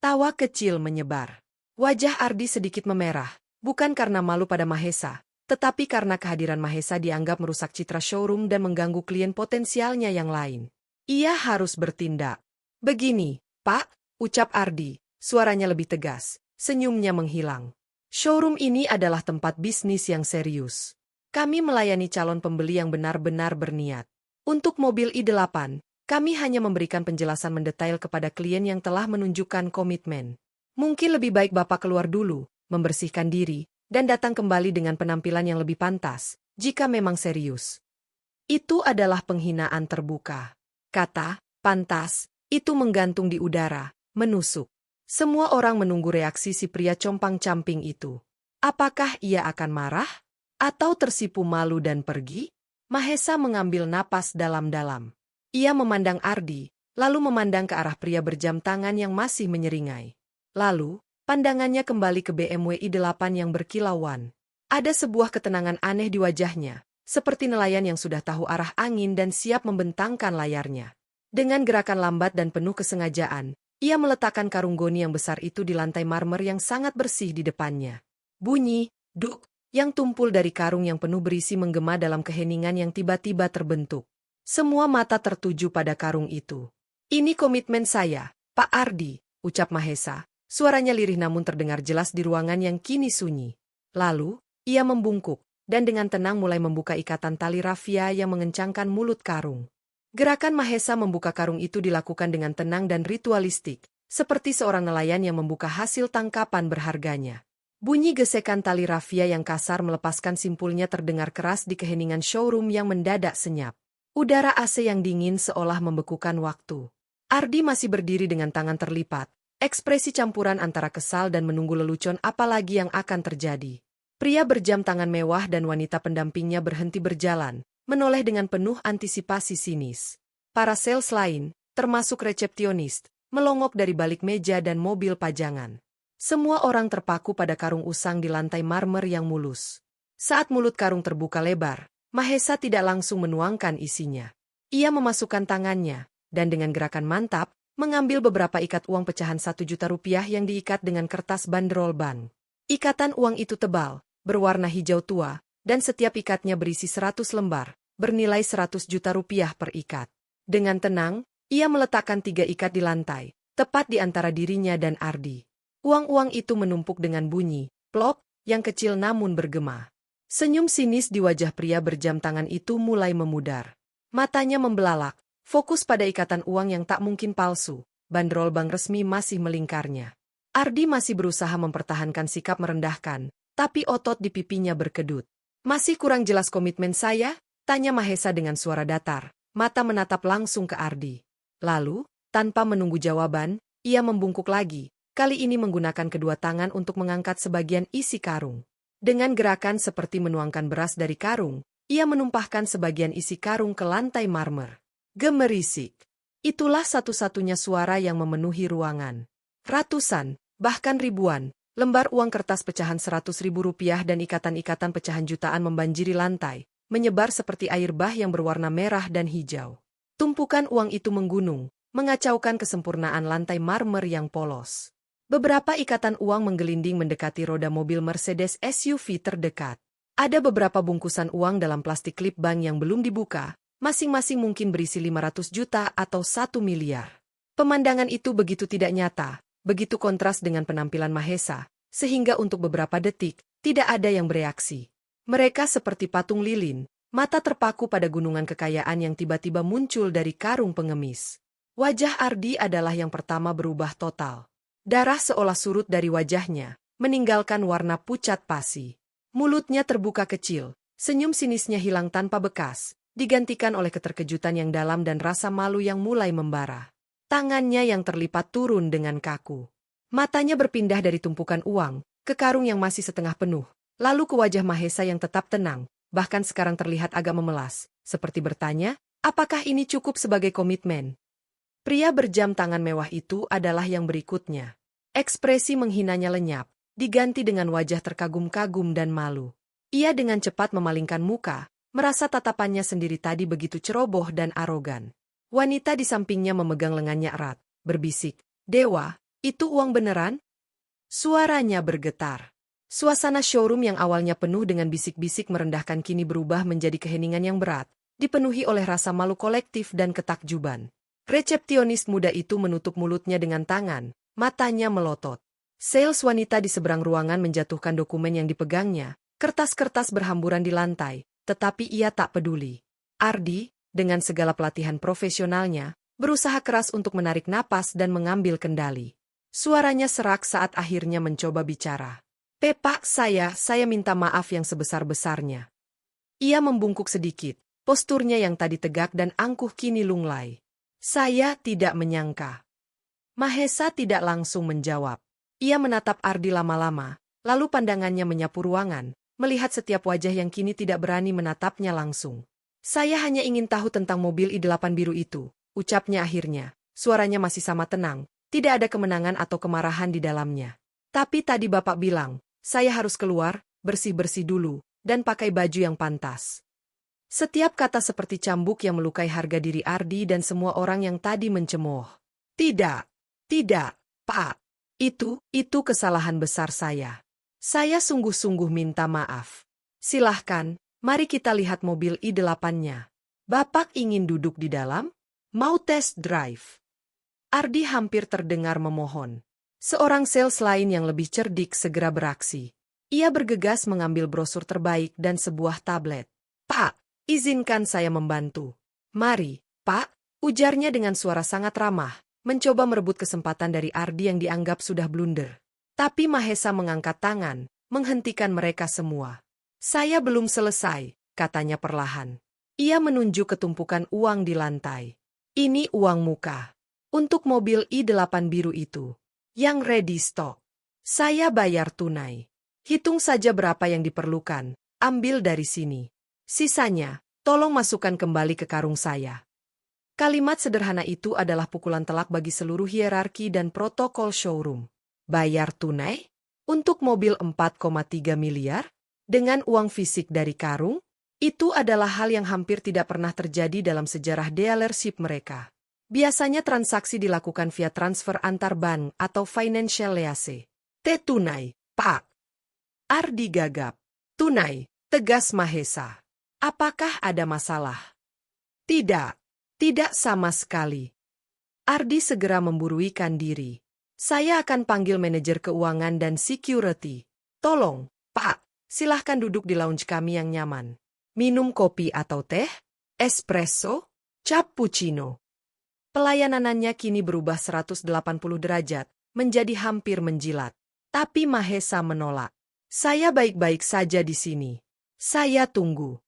Tawa kecil menyebar. Wajah Ardi sedikit memerah, bukan karena malu pada Mahesa, tetapi karena kehadiran Mahesa dianggap merusak citra showroom dan mengganggu klien potensialnya yang lain. Ia harus bertindak. "Begini, Pak," ucap Ardi, suaranya lebih tegas, senyumnya menghilang. "Showroom ini adalah tempat bisnis yang serius. Kami melayani calon pembeli yang benar-benar berniat. Untuk mobil i8, kami hanya memberikan penjelasan mendetail kepada klien yang telah menunjukkan komitmen. Mungkin lebih baik Bapak keluar dulu, membersihkan diri, dan datang kembali dengan penampilan yang lebih pantas, jika memang serius." Itu adalah penghinaan terbuka. Kata, "pantas," itu menggantung di udara, menusuk. Semua orang menunggu reaksi si pria compang-camping itu. Apakah ia akan marah? Atau tersipu malu dan pergi? Mahesa mengambil napas dalam-dalam. Ia memandang Ardi, lalu memandang ke arah pria berjam tangan yang masih menyeringai. Lalu, pandangannya kembali ke BMW i8 yang berkilauan. Ada sebuah ketenangan aneh di wajahnya, seperti nelayan yang sudah tahu arah angin dan siap membentangkan layarnya. Dengan gerakan lambat dan penuh kesengajaan, ia meletakkan karung goni yang besar itu di lantai marmer yang sangat bersih di depannya. Bunyi, duk, yang tumpul dari karung yang penuh berisi menggema dalam keheningan yang tiba-tiba terbentuk. Semua mata tertuju pada karung itu. "Ini komitmen saya, Pak Ardi," ucap Mahesa. Suaranya lirih namun terdengar jelas di ruangan yang kini sunyi. Lalu, ia membungkuk, dan dengan tenang mulai membuka ikatan tali rafia yang mengencangkan mulut karung. Gerakan Mahesa membuka karung itu dilakukan dengan tenang dan ritualistik, seperti seorang nelayan yang membuka hasil tangkapan berharganya. Bunyi gesekan tali rafia yang kasar melepaskan simpulnya terdengar keras di keheningan showroom yang mendadak senyap. Udara AC yang dingin seolah membekukan waktu. Ardi masih berdiri dengan tangan terlipat, ekspresi campuran antara kesal dan menunggu lelucon apalagi yang akan terjadi. Pria berjam tangan mewah dan wanita pendampingnya berhenti berjalan, menoleh dengan penuh antisipasi sinis. Para sales lain, termasuk resepsionis, melongok dari balik meja dan mobil pajangan. Semua orang terpaku pada karung usang di lantai marmer yang mulus. Saat mulut karung terbuka lebar, Mahesa tidak langsung menuangkan isinya. Ia memasukkan tangannya, dan dengan gerakan mantap, mengambil beberapa ikat uang pecahan 1 juta rupiah yang diikat dengan kertas bandrol bank. Ikatan uang itu tebal, berwarna hijau tua, dan setiap ikatnya berisi 100 lembar, bernilai 100 juta rupiah per ikat. Dengan tenang, ia meletakkan 3 ikat di lantai, tepat di antara dirinya dan Ardi. Uang-uang itu menumpuk dengan bunyi, plop, yang kecil namun bergema. Senyum sinis di wajah pria berjam tangan itu mulai memudar. Matanya membelalak, fokus pada ikatan uang yang tak mungkin palsu, bandrol bank resmi masih melingkarnya. Ardi masih berusaha mempertahankan sikap merendahkan, tapi otot di pipinya berkedut. "Masih kurang jelas komitmen saya?" tanya Mahesa dengan suara datar, mata menatap langsung ke Ardi. Lalu, tanpa menunggu jawaban, ia membungkuk lagi, kali ini menggunakan kedua tangan untuk mengangkat sebagian isi karung. Dengan gerakan seperti menuangkan beras dari karung, ia menumpahkan sebagian isi karung ke lantai marmer. Gemerisik. Itulah satu-satunya suara yang memenuhi ruangan. Ratusan, bahkan ribuan, lembar uang kertas pecahan 100.000 rupiah dan ikatan-ikatan pecahan jutaan membanjiri lantai, menyebar seperti air bah yang berwarna merah dan hijau. Tumpukan uang itu menggunung, mengacaukan kesempurnaan lantai marmer yang polos. Beberapa ikatan uang menggelinding mendekati roda mobil Mercedes SUV terdekat. Ada beberapa bungkusan uang dalam plastik klip bank yang belum dibuka, masing-masing mungkin berisi 500 juta atau 1 miliar. Pemandangan itu begitu tidak nyata, begitu kontras dengan penampilan Mahesa, sehingga untuk beberapa detik, tidak ada yang bereaksi. Mereka seperti patung lilin, mata terpaku pada gunungan kekayaan yang tiba-tiba muncul dari karung pengemis. Wajah Ardi adalah yang pertama berubah total. Darah seolah surut dari wajahnya, meninggalkan warna pucat pasi. Mulutnya terbuka kecil, senyum sinisnya hilang tanpa bekas, digantikan oleh keterkejutan yang dalam dan rasa malu yang mulai membara. Tangannya yang terlipat turun dengan kaku. Matanya berpindah dari tumpukan uang ke karung yang masih setengah penuh, lalu ke wajah Mahesa yang tetap tenang, bahkan sekarang terlihat agak memelas, seperti bertanya, apakah ini cukup sebagai komitmen? Pria berjam tangan mewah itu adalah yang berikutnya. Ekspresi menghinanya lenyap, diganti dengan wajah terkagum-kagum dan malu. Ia dengan cepat memalingkan muka, merasa tatapannya sendiri tadi begitu ceroboh dan arogan. Wanita di sampingnya memegang lengannya erat, berbisik, "Dewa, itu uang beneran?" Suaranya bergetar. Suasana showroom yang awalnya penuh dengan bisik-bisik merendahkan kini berubah menjadi keheningan yang berat, dipenuhi oleh rasa malu kolektif dan ketakjuban. Resepsionis muda itu menutup mulutnya dengan tangan, matanya melotot. Sales wanita di seberang ruangan menjatuhkan dokumen yang dipegangnya, kertas-kertas berhamburan di lantai, tetapi ia tak peduli. Ardi, dengan segala pelatihan profesionalnya, berusaha keras untuk menarik napas dan mengambil kendali. Suaranya serak saat akhirnya mencoba bicara. "Pak, saya minta maaf yang sebesar-besarnya." Ia membungkuk sedikit, posturnya yang tadi tegak dan angkuh kini lunglai. "Saya tidak menyangka." Mahesa tidak langsung menjawab. Ia menatap Ardi lama-lama, lalu pandangannya menyapu ruangan, melihat setiap wajah yang kini tidak berani menatapnya langsung. "Saya hanya ingin tahu tentang mobil I8 biru itu," ucapnya akhirnya. Suaranya masih sama tenang, tidak ada kemenangan atau kemarahan di dalamnya. "Tapi tadi Bapak bilang, saya harus keluar, bersih-bersih dulu, dan pakai baju yang pantas." Setiap kata seperti cambuk yang melukai harga diri Ardi dan semua orang yang tadi mencemooh. Tidak, Pak. Itu kesalahan besar saya. Saya sungguh-sungguh minta maaf. Silahkan, mari kita lihat mobil I8-nya. Bapak ingin duduk di dalam? Mau test drive? Ardi hampir terdengar memohon. Seorang sales lain yang lebih cerdik segera beraksi. Ia bergegas mengambil brosur terbaik dan sebuah tablet. "Pak, izinkan saya membantu." "Mari, Pak," ujarnya dengan suara sangat ramah, mencoba merebut kesempatan dari Ardi yang dianggap sudah blunder. Tapi Mahesa mengangkat tangan, menghentikan mereka semua. "Saya belum selesai," katanya perlahan. Ia menunjuk ke tumpukan uang di lantai. "Ini uang muka. Untuk mobil I8 biru itu. Yang ready stock. Saya bayar tunai. Hitung saja berapa yang diperlukan, ambil dari sini. Sisanya, tolong masukkan kembali ke karung saya." Kalimat sederhana itu adalah pukulan telak bagi seluruh hierarki dan protokol showroom. Bayar tunai? Untuk mobil 4,3 miliar? Dengan uang fisik dari karung? Itu adalah hal yang hampir tidak pernah terjadi dalam sejarah dealership mereka. Biasanya transaksi dilakukan via transfer antar bank atau financial liaise. "Tunai, Pak." Ardi gagap. "Tunai," tegas Mahesa. "Apakah ada masalah?" Tidak sama sekali." Ardi segera memburuikan diri. "Saya akan panggil manajer keuangan dan security. Tolong, Pak, silahkan duduk di lounge kami yang nyaman. Minum kopi atau teh? Espresso? Cappuccino?" Pelayanannya kini berubah 180 derajat, menjadi hampir menjilat. Tapi Mahesa menolak. "Saya baik-baik saja di sini. Saya tunggu."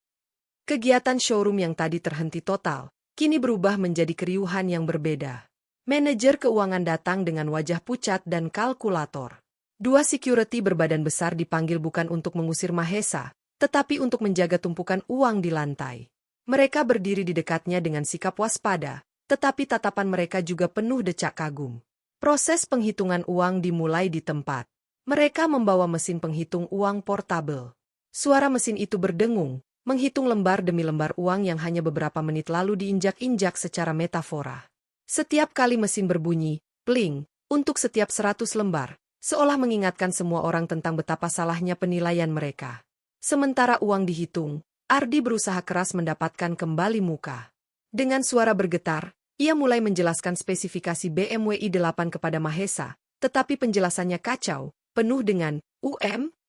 Kegiatan showroom yang tadi terhenti total, kini berubah menjadi keriuhan yang berbeda. Manajer keuangan datang dengan wajah pucat dan kalkulator. Dua security berbadan besar dipanggil bukan untuk mengusir Mahesa, tetapi untuk menjaga tumpukan uang di lantai. Mereka berdiri di dekatnya dengan sikap waspada, tetapi tatapan mereka juga penuh decak kagum. Proses penghitungan uang dimulai di tempat. Mereka membawa mesin penghitung uang portabel. Suara mesin itu berdengung, menghitung lembar demi lembar uang yang hanya beberapa menit lalu diinjak-injak secara metafora. Setiap kali mesin berbunyi, pling, untuk setiap 100 lembar, seolah mengingatkan semua orang tentang betapa salahnya penilaian mereka. Sementara uang dihitung, Ardi berusaha keras mendapatkan kembali muka. Dengan suara bergetar, ia mulai menjelaskan spesifikasi BMW i8 kepada Mahesa, tetapi penjelasannya kacau, penuh dengan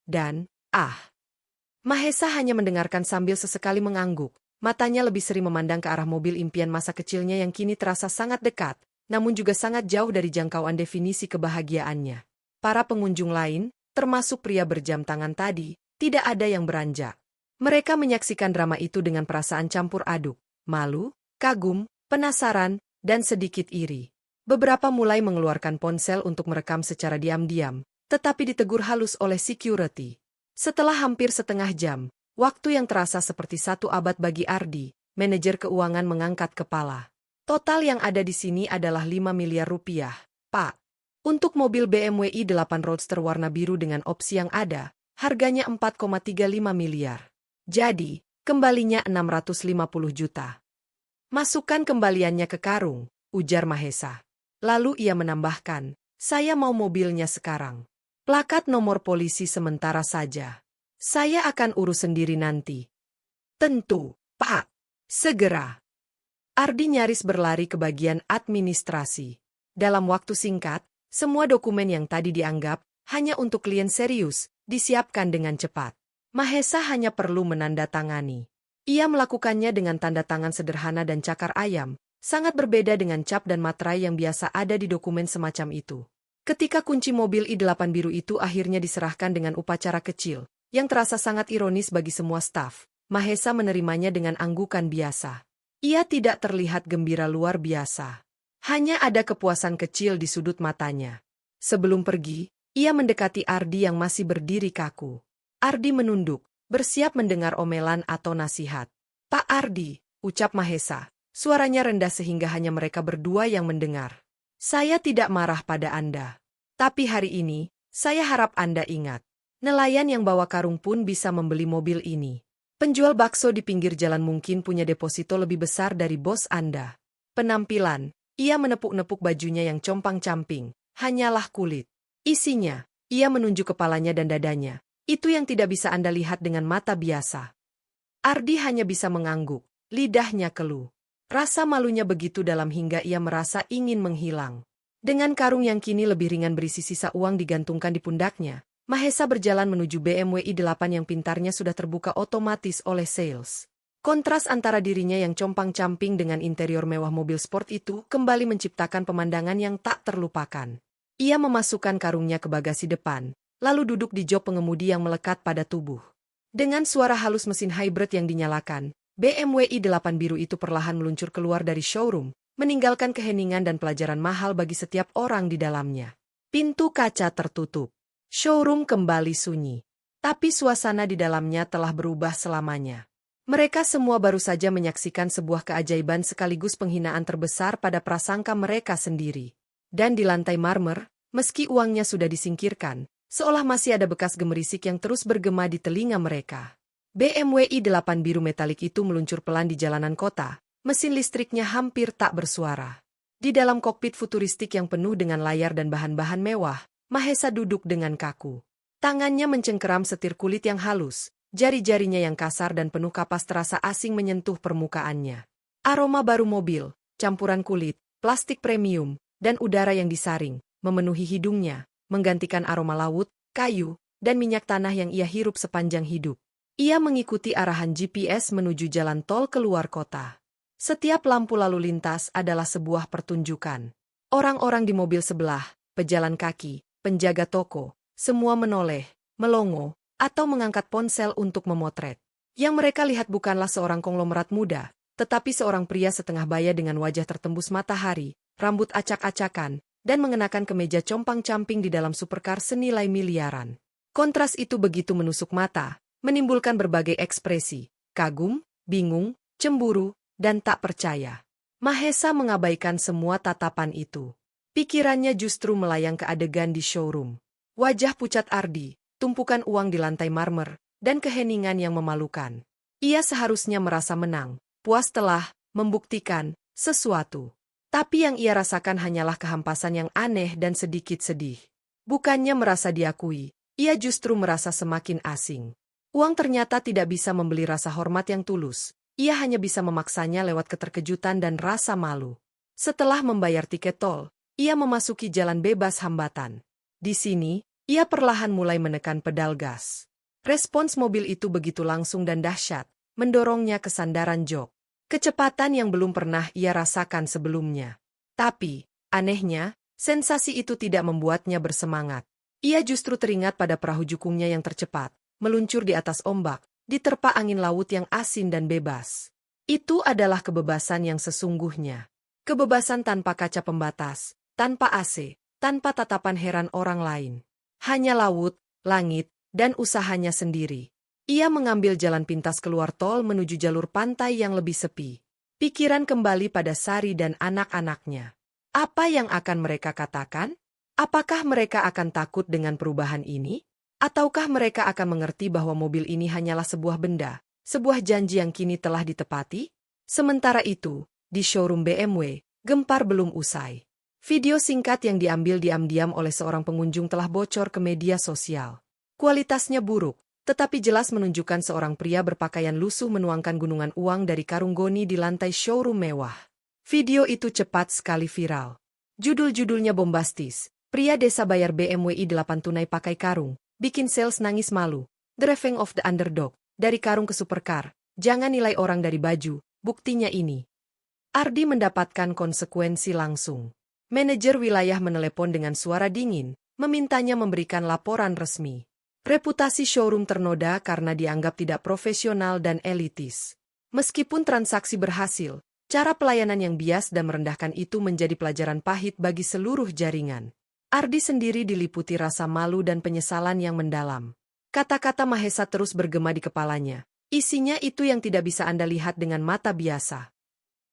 dan Mahesa hanya mendengarkan sambil sesekali mengangguk. Matanya lebih sering memandang ke arah mobil impian masa kecilnya yang kini terasa sangat dekat, namun juga sangat jauh dari jangkauan definisi kebahagiaannya. Para pengunjung lain, termasuk pria berjam tangan tadi, tidak ada yang beranjak. Mereka menyaksikan drama itu dengan perasaan campur aduk, malu, kagum, penasaran, dan sedikit iri. Beberapa mulai mengeluarkan ponsel untuk merekam secara diam-diam, tetapi ditegur halus oleh security. Setelah hampir setengah jam, waktu yang terasa seperti 1 abad bagi Ardi, manajer keuangan mengangkat kepala. Total yang ada di sini adalah 5 miliar rupiah, Pak. Untuk mobil BMW i8 Roadster warna biru dengan opsi yang ada, harganya 4,35 miliar. Jadi, kembalinya 650 juta. Masukkan kembaliannya ke karung, ujar Mahesa. Lalu ia menambahkan, saya mau mobilnya sekarang. Plakat nomor polisi sementara saja. Saya akan urus sendiri nanti. Tentu, Pak. Segera. Ardi nyaris berlari ke bagian administrasi. Dalam waktu singkat, semua dokumen yang tadi dianggap hanya untuk klien serius, disiapkan dengan cepat. Mahesa hanya perlu menandatangani. Ia melakukannya dengan tanda tangan sederhana dan cakar ayam, sangat berbeda dengan cap dan materai yang biasa ada di dokumen semacam itu. Ketika kunci mobil i8 biru itu akhirnya diserahkan dengan upacara kecil, yang terasa sangat ironis bagi semua staf, Mahesa menerimanya dengan anggukan biasa. Ia tidak terlihat gembira luar biasa. Hanya ada kepuasan kecil di sudut matanya. Sebelum pergi, ia mendekati Ardi yang masih berdiri kaku. Ardi menunduk, bersiap mendengar omelan atau nasihat. Pak Ardi, ucap Mahesa, suaranya rendah sehingga hanya mereka berdua yang mendengar. Saya tidak marah pada Anda. Tapi hari ini, saya harap Anda ingat. Nelayan yang bawa karung pun bisa membeli mobil ini. Penjual bakso di pinggir jalan mungkin punya deposito lebih besar dari bos Anda. Penampilan, ia menepuk-nepuk bajunya yang compang-camping, hanyalah kulit. Isinya, ia menunjuk kepalanya dan dadanya. Itu yang tidak bisa Anda lihat dengan mata biasa. Ardi hanya bisa mengangguk, lidahnya keluh. Rasa malunya begitu dalam hingga ia merasa ingin menghilang. Dengan karung yang kini lebih ringan berisi sisa uang digantungkan di pundaknya, Mahesa berjalan menuju BMW i8 yang pintarnya sudah terbuka otomatis oleh sales. Kontras antara dirinya yang compang-camping dengan interior mewah mobil sport itu kembali menciptakan pemandangan yang tak terlupakan. Ia memasukkan karungnya ke bagasi depan, lalu duduk di jok pengemudi yang melekat pada tubuh. Dengan suara halus mesin hybrid yang dinyalakan, BMW i8 biru itu perlahan meluncur keluar dari showroom, meninggalkan keheningan dan pelajaran mahal bagi setiap orang di dalamnya. Pintu kaca tertutup. Showroom kembali sunyi. Tapi suasana di dalamnya telah berubah selamanya. Mereka semua baru saja menyaksikan sebuah keajaiban sekaligus penghinaan terbesar pada prasangka mereka sendiri. Dan di lantai marmer, meski uangnya sudah disingkirkan, seolah masih ada bekas gemerisik yang terus bergema di telinga mereka. BMW i8 biru metalik itu meluncur pelan di jalanan kota, mesin listriknya hampir tak bersuara. Di dalam kokpit futuristik yang penuh dengan layar dan bahan-bahan mewah, Mahesa duduk dengan kaku. Tangannya mencengkeram setir kulit yang halus, jari-jarinya yang kasar dan penuh kapas terasa asing menyentuh permukaannya. Aroma baru mobil, campuran kulit, plastik premium, dan udara yang disaring, memenuhi hidungnya, menggantikan aroma laut, kayu, dan minyak tanah yang ia hirup sepanjang hidup. Ia mengikuti arahan GPS menuju jalan tol keluar kota. Setiap lampu lalu lintas adalah sebuah pertunjukan. Orang-orang di mobil sebelah, pejalan kaki, penjaga toko, semua menoleh, melongo, atau mengangkat ponsel untuk memotret. Yang mereka lihat bukanlah seorang konglomerat muda, tetapi seorang pria setengah baya dengan wajah tertembus matahari, rambut acak-acakan, dan mengenakan kemeja compang-camping di dalam supercar senilai miliaran. Kontras itu begitu menusuk mata, menimbulkan berbagai ekspresi, kagum, bingung, cemburu, dan tak percaya. Mahesa mengabaikan semua tatapan itu. Pikirannya justru melayang ke adegan di showroom. Wajah pucat Ardi, tumpukan uang di lantai marmer, dan keheningan yang memalukan. Ia seharusnya merasa menang, puas telah membuktikan sesuatu. Tapi yang ia rasakan hanyalah kehampasan yang aneh dan sedikit sedih. Bukannya merasa diakui, ia justru merasa semakin asing. Uang ternyata tidak bisa membeli rasa hormat yang tulus. Ia hanya bisa memaksanya lewat keterkejutan dan rasa malu. Setelah membayar tiket tol, ia memasuki jalan bebas hambatan. Di sini, ia perlahan mulai menekan pedal gas. Respons mobil itu begitu langsung dan dahsyat, mendorongnya ke sandaran jok. Kecepatan yang belum pernah ia rasakan sebelumnya. Tapi, anehnya, sensasi itu tidak membuatnya bersemangat. Ia justru teringat pada perahu jukungnya yang tercepat, meluncur di atas ombak, diterpa angin laut yang asin dan bebas. Itu adalah kebebasan yang sesungguhnya. Kebebasan tanpa kaca pembatas, tanpa AC, tanpa tatapan heran orang lain. Hanya laut, langit, dan usahanya sendiri. Ia mengambil jalan pintas keluar tol menuju jalur pantai yang lebih sepi. Pikiran kembali pada Sari dan anak-anaknya. Apa yang akan mereka katakan? Apakah mereka akan takut dengan perubahan ini? Ataukah mereka akan mengerti bahwa mobil ini hanyalah sebuah benda, sebuah janji yang kini telah ditepati? Sementara itu, di showroom BMW, gempar belum usai. Video singkat yang diambil diam-diam oleh seorang pengunjung telah bocor ke media sosial. Kualitasnya buruk, tetapi jelas menunjukkan seorang pria berpakaian lusuh menuangkan gunungan uang dari karung goni di lantai showroom mewah. Video itu cepat sekali viral. Judul-judulnya bombastis, pria desa bayar BMW i8 tunai pakai karung, bikin sales nangis malu, The Revenge of the Underdog, dari karung ke supercar, jangan nilai orang dari baju, buktinya ini. Ardi mendapatkan konsekuensi langsung. Manajer wilayah menelepon dengan suara dingin, memintanya memberikan laporan resmi. Reputasi showroom ternoda karena dianggap tidak profesional dan elitis. Meskipun transaksi berhasil, cara pelayanan yang bias dan merendahkan itu menjadi pelajaran pahit bagi seluruh jaringan. Ardi sendiri diliputi rasa malu dan penyesalan yang mendalam. Kata-kata Mahesa terus bergema di kepalanya. Isinya itu yang tidak bisa Anda lihat dengan mata biasa.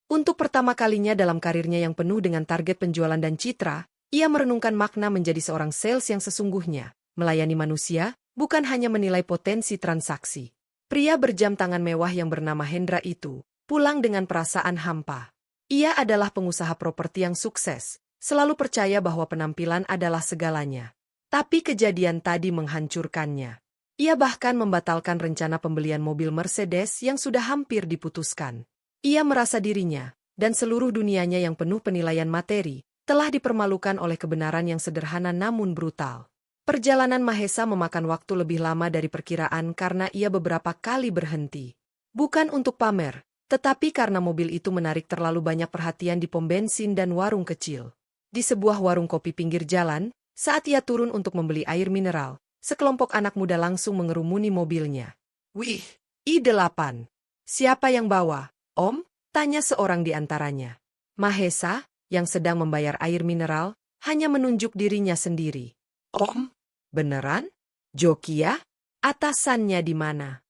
Untuk pertama kalinya dalam karirnya yang penuh dengan target penjualan dan citra, ia merenungkan makna menjadi seorang sales yang sesungguhnya, melayani manusia, bukan hanya menilai potensi transaksi. Pria berjam tangan mewah yang bernama Hendra itu, pulang dengan perasaan hampa. Ia adalah pengusaha properti yang sukses, selalu percaya bahwa penampilan adalah segalanya. Tapi kejadian tadi menghancurkannya. Ia bahkan membatalkan rencana pembelian mobil Mercedes yang sudah hampir diputuskan. Ia merasa dirinya, dan seluruh dunianya yang penuh penilaian materi, telah dipermalukan oleh kebenaran yang sederhana namun brutal. Perjalanan Mahesa memakan waktu lebih lama dari perkiraan karena ia beberapa kali berhenti. Bukan untuk pamer, tetapi karena mobil itu menarik terlalu banyak perhatian di pom bensin dan warung kecil. Di sebuah warung kopi pinggir jalan, saat ia turun untuk membeli air mineral, sekelompok anak muda langsung mengerumuni mobilnya. "Wih, i8. Siapa yang bawa, Om?" tanya seorang di antaranya. Mahesa, yang sedang membayar air mineral, hanya menunjuk dirinya sendiri. "Om? Beneran? Joki ya? Atasannya di mana?"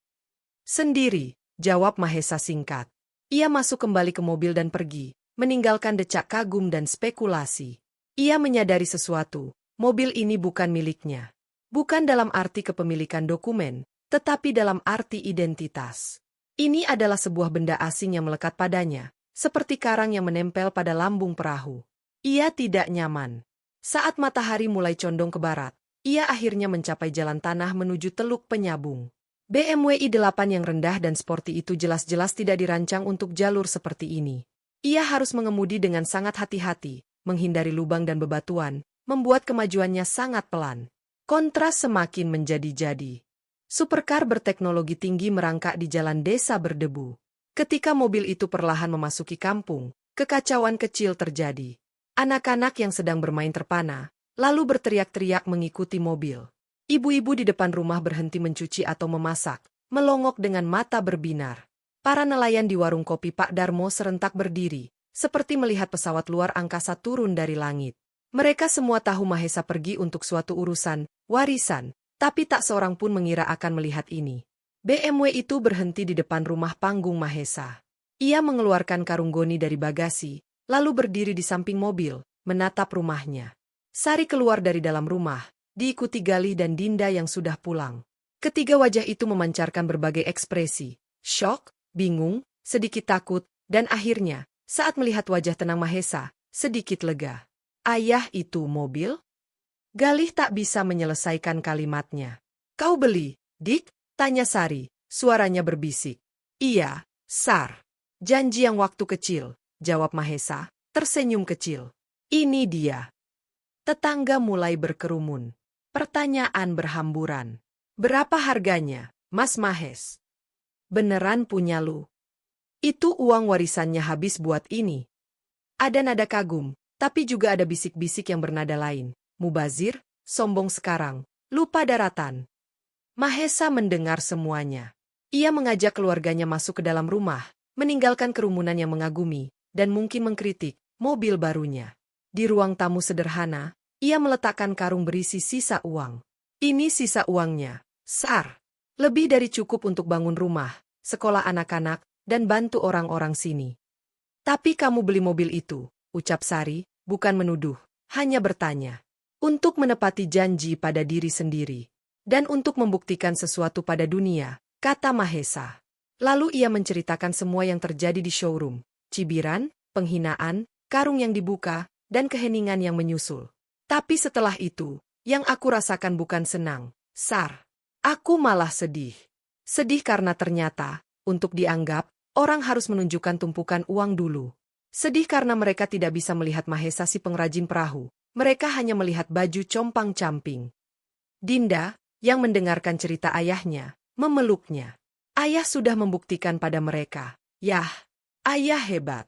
"Sendiri," jawab Mahesa singkat. Ia masuk kembali ke mobil dan pergi, meninggalkan decak kagum dan spekulasi. Ia menyadari sesuatu, mobil ini bukan miliknya. Bukan dalam arti kepemilikan dokumen, tetapi dalam arti identitas. Ini adalah sebuah benda asing yang melekat padanya, seperti karang yang menempel pada lambung perahu. Ia tidak nyaman. Saat matahari mulai condong ke barat, ia akhirnya mencapai jalan tanah menuju Teluk Penyabung. BMW i8 yang rendah dan sporty itu jelas-jelas tidak dirancang untuk jalur seperti ini. Ia harus mengemudi dengan sangat hati-hati, menghindari lubang dan bebatuan, membuat kemajuannya sangat pelan. Kontras semakin menjadi-jadi. Supercar berteknologi tinggi merangkak di jalan desa berdebu. Ketika mobil itu perlahan memasuki kampung, kekacauan kecil terjadi. Anak-anak yang sedang bermain terpana, lalu berteriak-teriak mengikuti mobil. Ibu-ibu di depan rumah berhenti mencuci atau memasak, melongok dengan mata berbinar. Para nelayan di warung kopi Pak Darmo serentak berdiri, seperti melihat pesawat luar angkasa turun dari langit. Mereka semua tahu Mahesa pergi untuk suatu urusan, warisan, tapi tak seorang pun mengira akan melihat ini. BMW itu berhenti di depan rumah panggung Mahesa. Ia mengeluarkan karung goni dari bagasi, lalu berdiri di samping mobil, menatap rumahnya. Sari keluar dari dalam rumah, diikuti Galih dan Dinda yang sudah pulang. Ketiga wajah itu memancarkan berbagai ekspresi, syok, bingung, sedikit takut, dan akhirnya, saat melihat wajah tenang Mahesa, sedikit lega. "Ayah, itu mobil?" Galih tak bisa menyelesaikan kalimatnya. "Kau beli, Dik?" tanya Sari, suaranya berbisik. "Iya, Sar. Janji yang waktu kecil," jawab Mahesa, tersenyum kecil. "Ini dia." Tetangga mulai berkerumun. Pertanyaan berhamburan. "Berapa harganya, Mas Mahes? Beneran punya lu? Itu uang warisannya habis buat ini." Ada nada kagum, tapi juga ada bisik-bisik yang bernada lain. "Mubazir, sombong sekarang, lupa daratan." Mahesa mendengar semuanya. Ia mengajak keluarganya masuk ke dalam rumah, meninggalkan kerumunan yang mengagumi, dan mungkin mengkritik, mobil barunya. Di ruang tamu sederhana, ia meletakkan karung berisi sisa uang. Ini sisa uangnya, Sar. Lebih dari cukup untuk bangun rumah, sekolah anak-anak, dan bantu orang-orang sini. Tapi kamu beli mobil itu, ucap Sari, bukan menuduh, hanya bertanya. Untuk menepati janji pada diri sendiri. Dan untuk membuktikan sesuatu pada dunia, kata Mahesa. Lalu ia menceritakan semua yang terjadi di showroom. Cibiran, penghinaan, karung yang dibuka, dan keheningan yang menyusul. Tapi setelah itu, yang aku rasakan bukan senang, Sar. Aku malah sedih. Sedih karena ternyata, untuk dianggap, orang harus menunjukkan tumpukan uang dulu. Sedih karena mereka tidak bisa melihat Mahesa si pengrajin perahu. Mereka hanya melihat baju compang-camping. Dinda, yang mendengarkan cerita ayahnya, memeluknya. Ayah sudah membuktikan pada mereka. Yah, ayah hebat.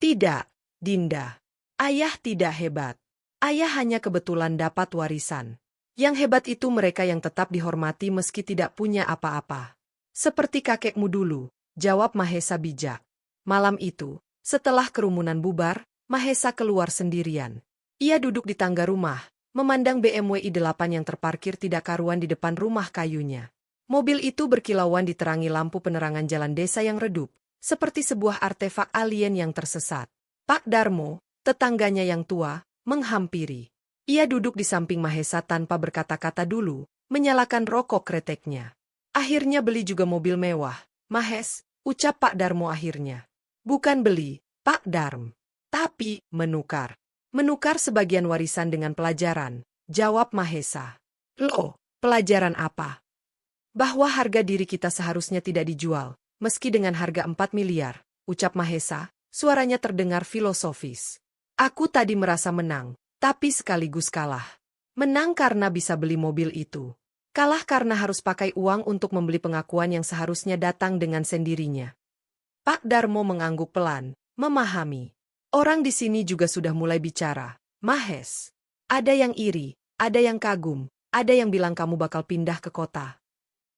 Tidak, Dinda. Ayah tidak hebat. Ayah hanya kebetulan dapat warisan. Yang hebat itu mereka yang tetap dihormati meski tidak punya apa-apa. Seperti kakekmu dulu, jawab Mahesa bijak. Malam itu, setelah kerumunan bubar, Mahesa keluar sendirian. Ia duduk di tangga rumah, memandang BMW i8 yang terparkir tidak karuan di depan rumah kayunya. Mobil itu berkilauan diterangi lampu penerangan jalan desa yang redup, seperti sebuah artefak alien yang tersesat. Pak Darmo, tetangganya yang tua, menghampiri. Ia duduk di samping Mahesa tanpa berkata-kata dulu, menyalakan rokok kreteknya. Akhirnya beli juga mobil mewah, Mahes, ucap Pak Darmo akhirnya. Bukan beli, Pak Darm. Tapi, menukar. Menukar sebagian warisan dengan pelajaran, jawab Mahesa. Loh, pelajaran apa? Bahwa harga diri kita seharusnya tidak dijual, meski dengan harga 4 miliar, ucap Mahesa, suaranya terdengar filosofis. Aku tadi merasa menang, tapi sekaligus kalah. Menang karena bisa beli mobil itu. Kalah karena harus pakai uang untuk membeli pengakuan yang seharusnya datang dengan sendirinya. Pak Darmo mengangguk pelan, memahami. Orang di sini juga sudah mulai bicara. Mahes, ada yang iri, ada yang kagum, ada yang bilang kamu bakal pindah ke kota.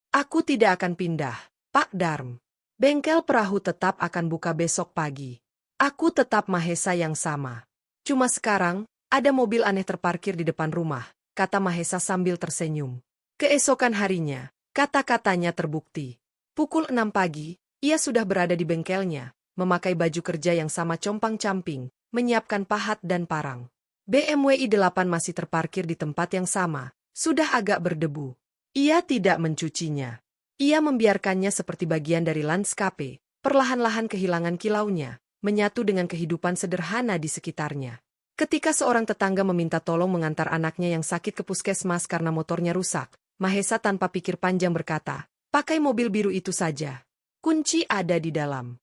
Aku tidak akan pindah, Pak Darm. Bengkel perahu tetap akan buka besok pagi. Aku tetap Mahesa yang sama. Cuma sekarang, ada mobil aneh terparkir di depan rumah, kata Mahesa sambil tersenyum. Keesokan harinya, kata-katanya terbukti. Pukul 6 pagi, ia sudah berada di bengkelnya, memakai baju kerja yang sama compang-camping, menyiapkan pahat dan parang. BMW i8 masih terparkir di tempat yang sama, sudah agak berdebu. Ia tidak mencucinya. Ia membiarkannya seperti bagian dari landscape, perlahan-lahan kehilangan kilaunya, menyatu dengan kehidupan sederhana di sekitarnya. Ketika seorang tetangga meminta tolong mengantar anaknya yang sakit ke puskesmas karena motornya rusak, Mahesa tanpa pikir panjang berkata, pakai mobil biru itu saja. Kunci ada di dalam.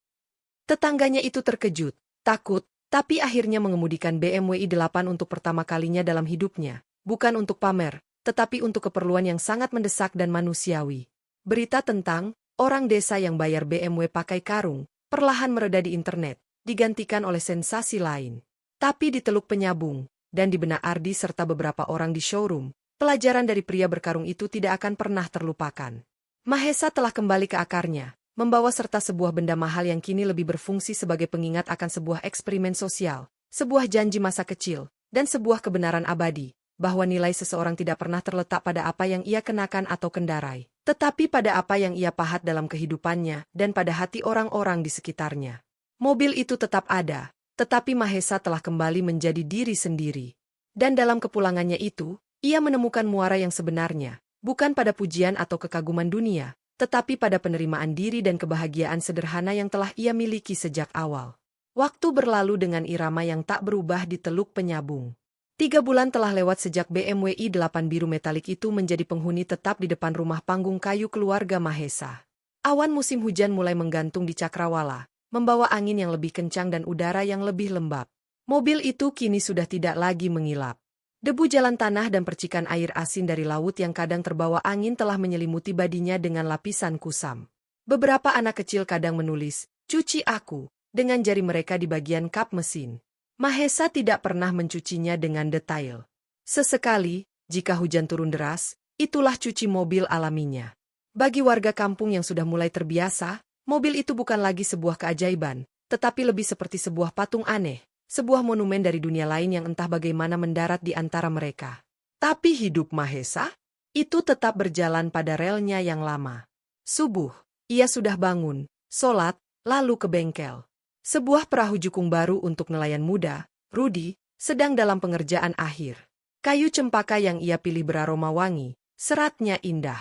Tetangganya itu terkejut, takut, tapi akhirnya mengemudikan BMW i8 untuk pertama kalinya dalam hidupnya, bukan untuk pamer, tetapi untuk keperluan yang sangat mendesak dan manusiawi. Berita tentang orang desa yang bayar BMW pakai karung, perlahan mereda di internet, digantikan oleh sensasi lain. Tapi di Teluk Penyabung, dan di benak Ardi serta beberapa orang di showroom, pelajaran dari pria berkarung itu tidak akan pernah terlupakan. Mahesa telah kembali ke akarnya, membawa serta sebuah benda mahal yang kini lebih berfungsi sebagai pengingat akan sebuah eksperimen sosial, sebuah janji masa kecil, dan sebuah kebenaran abadi, bahwa nilai seseorang tidak pernah terletak pada apa yang ia kenakan atau kendarai, tetapi pada apa yang ia pahat dalam kehidupannya dan pada hati orang-orang di sekitarnya. Mobil itu tetap ada, tetapi Mahesa telah kembali menjadi diri sendiri. Dan dalam kepulangannya itu, ia menemukan muara yang sebenarnya, bukan pada pujian atau kekaguman dunia, tetapi pada penerimaan diri dan kebahagiaan sederhana yang telah ia miliki sejak awal. Waktu berlalu dengan irama yang tak berubah di Teluk Penyabung. 3 bulan telah lewat sejak BMW i8 biru metalik itu menjadi penghuni tetap di depan rumah panggung kayu keluarga Mahesa. Awan musim hujan mulai menggantung di cakrawala, membawa angin yang lebih kencang dan udara yang lebih lembab. Mobil itu kini sudah tidak lagi mengilap. Debu jalan tanah dan percikan air asin dari laut yang kadang terbawa angin telah menyelimuti badinya dengan lapisan kusam. Beberapa anak kecil kadang menulis, "Cuci aku," dengan jari mereka di bagian kap mesin. Mahesa tidak pernah mencucinya dengan detail. Sesekali, jika hujan turun deras, itulah cuci mobil alaminya. Bagi warga kampung yang sudah mulai terbiasa, mobil itu bukan lagi sebuah keajaiban, tetapi lebih seperti sebuah patung aneh, sebuah monumen dari dunia lain yang entah bagaimana mendarat di antara mereka. Tapi hidup Mahesa itu tetap berjalan pada relnya yang lama. Subuh, ia sudah bangun, sholat, lalu ke bengkel. Sebuah perahu jukung baru untuk nelayan muda, Rudy, sedang dalam pengerjaan akhir. Kayu cempaka yang ia pilih beraroma wangi, seratnya indah.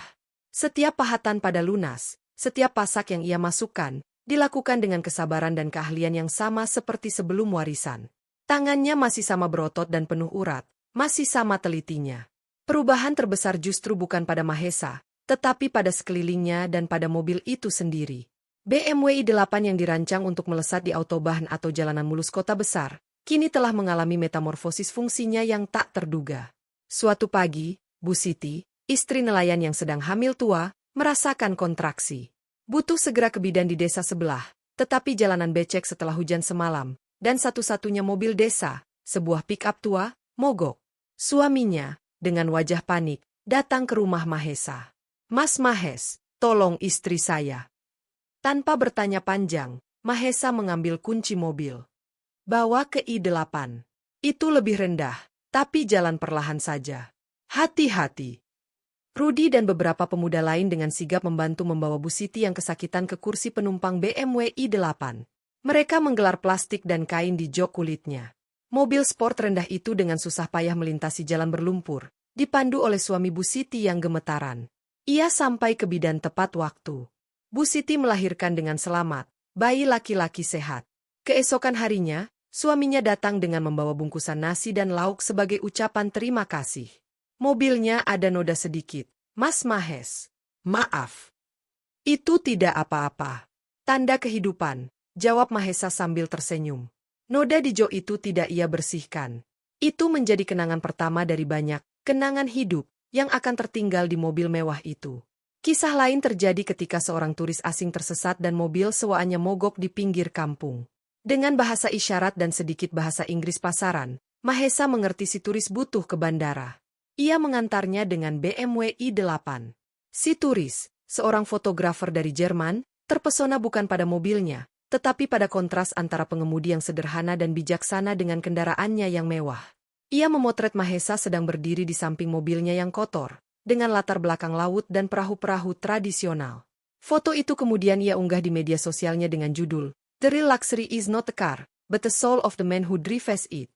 Setiap pahatan pada lunas, setiap pasak yang ia masukkan, dilakukan dengan kesabaran dan keahlian yang sama seperti sebelum warisan. Tangannya masih sama berotot dan penuh urat, masih sama telitinya. Perubahan terbesar justru bukan pada Mahesa, tetapi pada sekelilingnya dan pada mobil itu sendiri. BMW i8 yang dirancang untuk melesat di autobahn atau jalanan mulus kota besar, kini telah mengalami metamorfosis fungsinya yang tak terduga. Suatu pagi, Bu Siti, istri nelayan yang sedang hamil tua, merasakan kontraksi. Butuh segera ke bidan di desa sebelah, tetapi jalanan becek setelah hujan semalam, dan satu-satunya mobil desa, sebuah pick-up tua, mogok. Suaminya, dengan wajah panik, datang ke rumah Mahesa. "Mas Mahes, tolong istri saya." Tanpa bertanya panjang, Mahesa mengambil kunci mobil. "Bawa ke I8. Itu lebih rendah, tapi jalan perlahan saja. Hati-hati." Rudy dan beberapa pemuda lain dengan sigap membantu membawa Bu Siti yang kesakitan ke kursi penumpang BMW i8. Mereka menggelar plastik dan kain di jok kulitnya. Mobil sport rendah itu dengan susah payah melintasi jalan berlumpur, dipandu oleh suami Bu Siti yang gemetaran. Ia sampai ke bidan tepat waktu. Bu Siti melahirkan dengan selamat, bayi laki-laki sehat. Keesokan harinya, suaminya datang dengan membawa bungkusan nasi dan lauk sebagai ucapan terima kasih. "Mobilnya ada noda sedikit, Mas Mahes." "Maaf." "Itu tidak apa-apa. Tanda kehidupan," jawab Mahesa sambil tersenyum. Noda di jok itu tidak ia bersihkan. Itu menjadi kenangan pertama dari banyak kenangan hidup yang akan tertinggal di mobil mewah itu. Kisah lain terjadi ketika seorang turis asing tersesat dan mobil sewaannya mogok di pinggir kampung. Dengan bahasa isyarat dan sedikit bahasa Inggris pasaran, Mahesa mengerti si turis butuh ke bandara. Ia mengantarnya dengan BMW i8. Si turis, seorang fotografer dari Jerman, terpesona bukan pada mobilnya, tetapi pada kontras antara pengemudi yang sederhana dan bijaksana dengan kendaraannya yang mewah. Ia memotret Mahesa sedang berdiri di samping mobilnya yang kotor, dengan latar belakang laut dan perahu-perahu tradisional. Foto itu kemudian ia unggah di media sosialnya dengan judul, "The real luxury is not a car, but the soul of the man who drives it."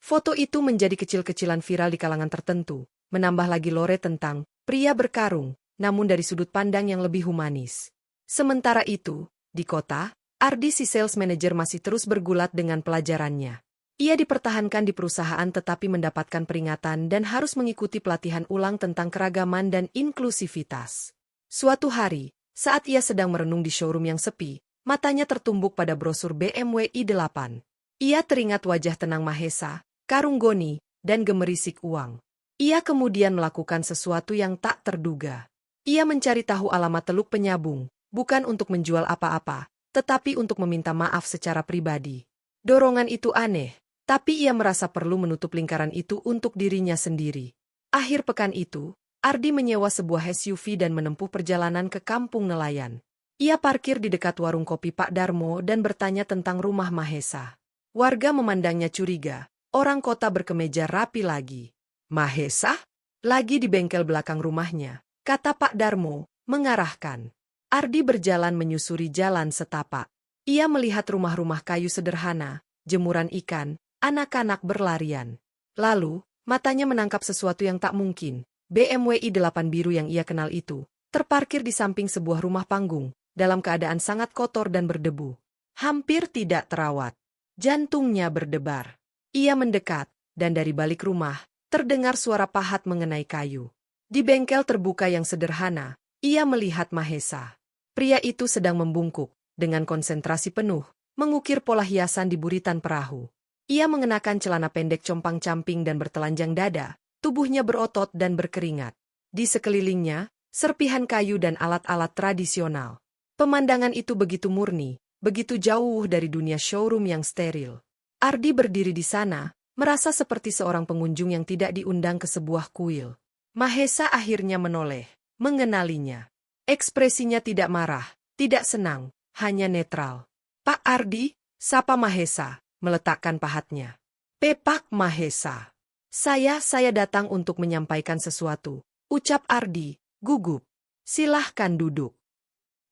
Foto itu menjadi kecil-kecilan viral di kalangan tertentu, menambah lagi lore tentang pria berkarung, namun dari sudut pandang yang lebih humanis. Sementara itu, di kota, Ardi si sales manager masih terus bergulat dengan pelajarannya. Ia dipertahankan di perusahaan tetapi mendapatkan peringatan dan harus mengikuti pelatihan ulang tentang keragaman dan inklusivitas. Suatu hari, saat ia sedang merenung di showroom yang sepi, matanya tertumbuk pada brosur BMW i8. Ia teringat wajah tenang Mahesa, karung goni, dan gemerisik uang. Ia kemudian melakukan sesuatu yang tak terduga. Ia mencari tahu alamat Teluk Penyabung, bukan untuk menjual apa-apa, tetapi untuk meminta maaf secara pribadi. Dorongan itu aneh, tapi ia merasa perlu menutup lingkaran itu untuk dirinya sendiri. Akhir pekan itu, Ardi menyewa sebuah SUV dan menempuh perjalanan ke kampung nelayan. Ia parkir di dekat warung kopi Pak Darmo dan bertanya tentang rumah Mahesa. Warga memandangnya curiga, orang kota berkemeja rapi lagi. "Mahesa? Lagi di bengkel belakang rumahnya," kata Pak Darmo, mengarahkan. Ardi berjalan menyusuri jalan setapak. Ia melihat rumah-rumah kayu sederhana, jemuran ikan, anak-anak berlarian. Lalu, matanya menangkap sesuatu yang tak mungkin. BMW i8 biru yang ia kenal itu, terparkir di samping sebuah rumah panggung, dalam keadaan sangat kotor dan berdebu. Hampir tidak terawat. Jantungnya berdebar. Ia mendekat, dan dari balik rumah, terdengar suara pahat mengenai kayu. Di bengkel terbuka yang sederhana, ia melihat Mahesa. Pria itu sedang membungkuk, dengan konsentrasi penuh, mengukir pola hiasan di buritan perahu. Ia mengenakan celana pendek compang-camping dan bertelanjang dada, tubuhnya berotot dan berkeringat. Di sekelilingnya, serpihan kayu dan alat-alat tradisional. Pemandangan itu begitu murni, begitu jauh dari dunia showroom yang steril. Ardi berdiri di sana, merasa seperti seorang pengunjung yang tidak diundang ke sebuah kuil. Mahesa akhirnya menoleh, mengenalinya. Ekspresinya tidak marah, tidak senang, hanya netral. "Pak Ardi," sapa Mahesa, meletakkan pahatnya. Pak Mahesa. Saya datang untuk menyampaikan sesuatu, ucap Ardi, gugup. Silahkan duduk.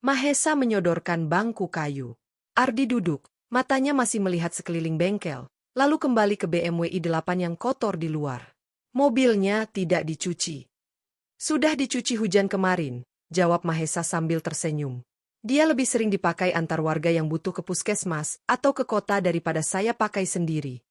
Mahesa menyodorkan bangku kayu. Ardi duduk, matanya masih melihat sekeliling bengkel, lalu kembali ke BMW i8 yang kotor di luar. Mobilnya tidak dicuci. Sudah dicuci hujan kemarin, jawab Mahesa sambil tersenyum. Dia lebih sering dipakai antar warga yang butuh ke puskesmas atau ke kota daripada saya pakai sendiri.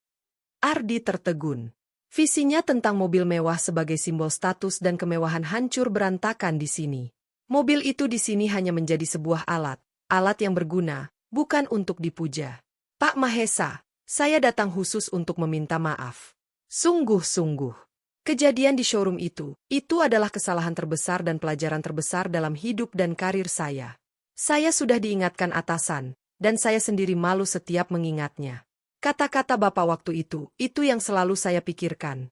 Ardi tertegun. Visinya tentang mobil mewah sebagai simbol status dan kemewahan hancur berantakan di sini. Mobil itu di sini hanya menjadi sebuah alat yang berguna, bukan untuk dipuja. Pak Mahesa, saya datang khusus untuk meminta maaf. Sungguh-sungguh. Kejadian di showroom itu adalah kesalahan terbesar dan pelajaran terbesar dalam hidup dan karir saya. Saya sudah diingatkan atasan, dan saya sendiri malu setiap mengingatnya. Kata-kata Bapak waktu itu yang selalu saya pikirkan.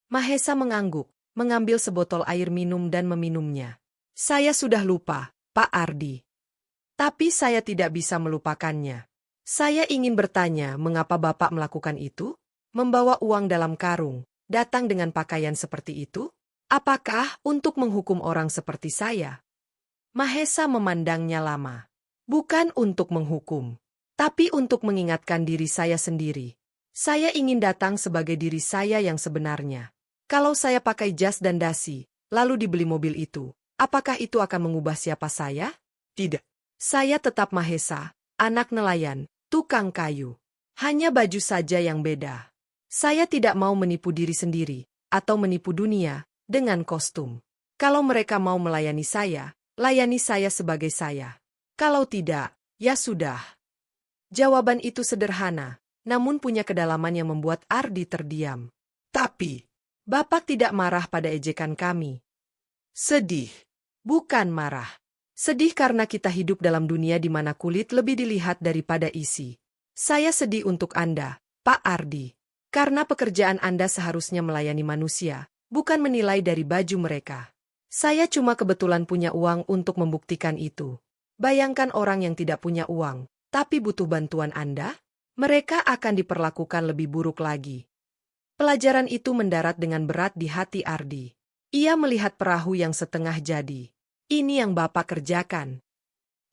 Mahesa mengangguk, mengambil sebotol air minum dan meminumnya. Saya sudah lupa, Pak Ardi. Tapi saya tidak bisa melupakannya. Saya ingin bertanya mengapa Bapak melakukan itu? Membawa uang dalam karung, datang dengan pakaian seperti itu? Apakah untuk menghukum orang seperti saya? Mahesa memandangnya lama. Bukan untuk menghukum. Tapi untuk mengingatkan diri saya sendiri. Saya ingin datang sebagai diri saya yang sebenarnya. Kalau saya pakai jas dan dasi, lalu dibeli mobil itu, apakah itu akan mengubah siapa saya? Tidak. Saya tetap Mahesa, anak nelayan, tukang kayu. Hanya baju saja yang beda. Saya tidak mau menipu diri sendiri, atau menipu dunia, dengan kostum. Kalau mereka mau melayani saya, layani saya sebagai saya. Kalau tidak, ya sudah. Jawaban itu sederhana, namun punya kedalaman yang membuat Ardi terdiam. Tapi, Bapak tidak marah pada ejekan kami. Sedih. Bukan marah. Sedih karena kita hidup dalam dunia di mana kulit lebih dilihat daripada isi. Saya sedih untuk Anda, Pak Ardi. Karena pekerjaan Anda seharusnya melayani manusia, bukan menilai dari baju mereka. Saya cuma kebetulan punya uang untuk membuktikan itu. Bayangkan orang yang tidak punya uang, tapi butuh bantuan Anda, mereka akan diperlakukan lebih buruk lagi. Pelajaran itu mendarat dengan berat di hati Ardi. Ia melihat perahu yang setengah jadi. Ini yang Bapak kerjakan.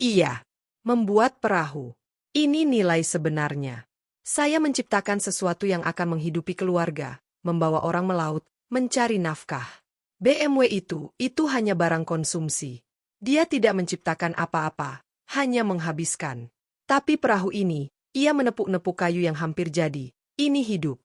Iya, membuat perahu. Ini nilai sebenarnya. Saya menciptakan sesuatu yang akan menghidupi keluarga, membawa orang melaut, mencari nafkah. BMW itu hanya barang konsumsi. Dia tidak menciptakan apa-apa, hanya menghabiskan. Tapi perahu ini, ia menepuk-nepuk kayu yang hampir jadi. Ini hidup.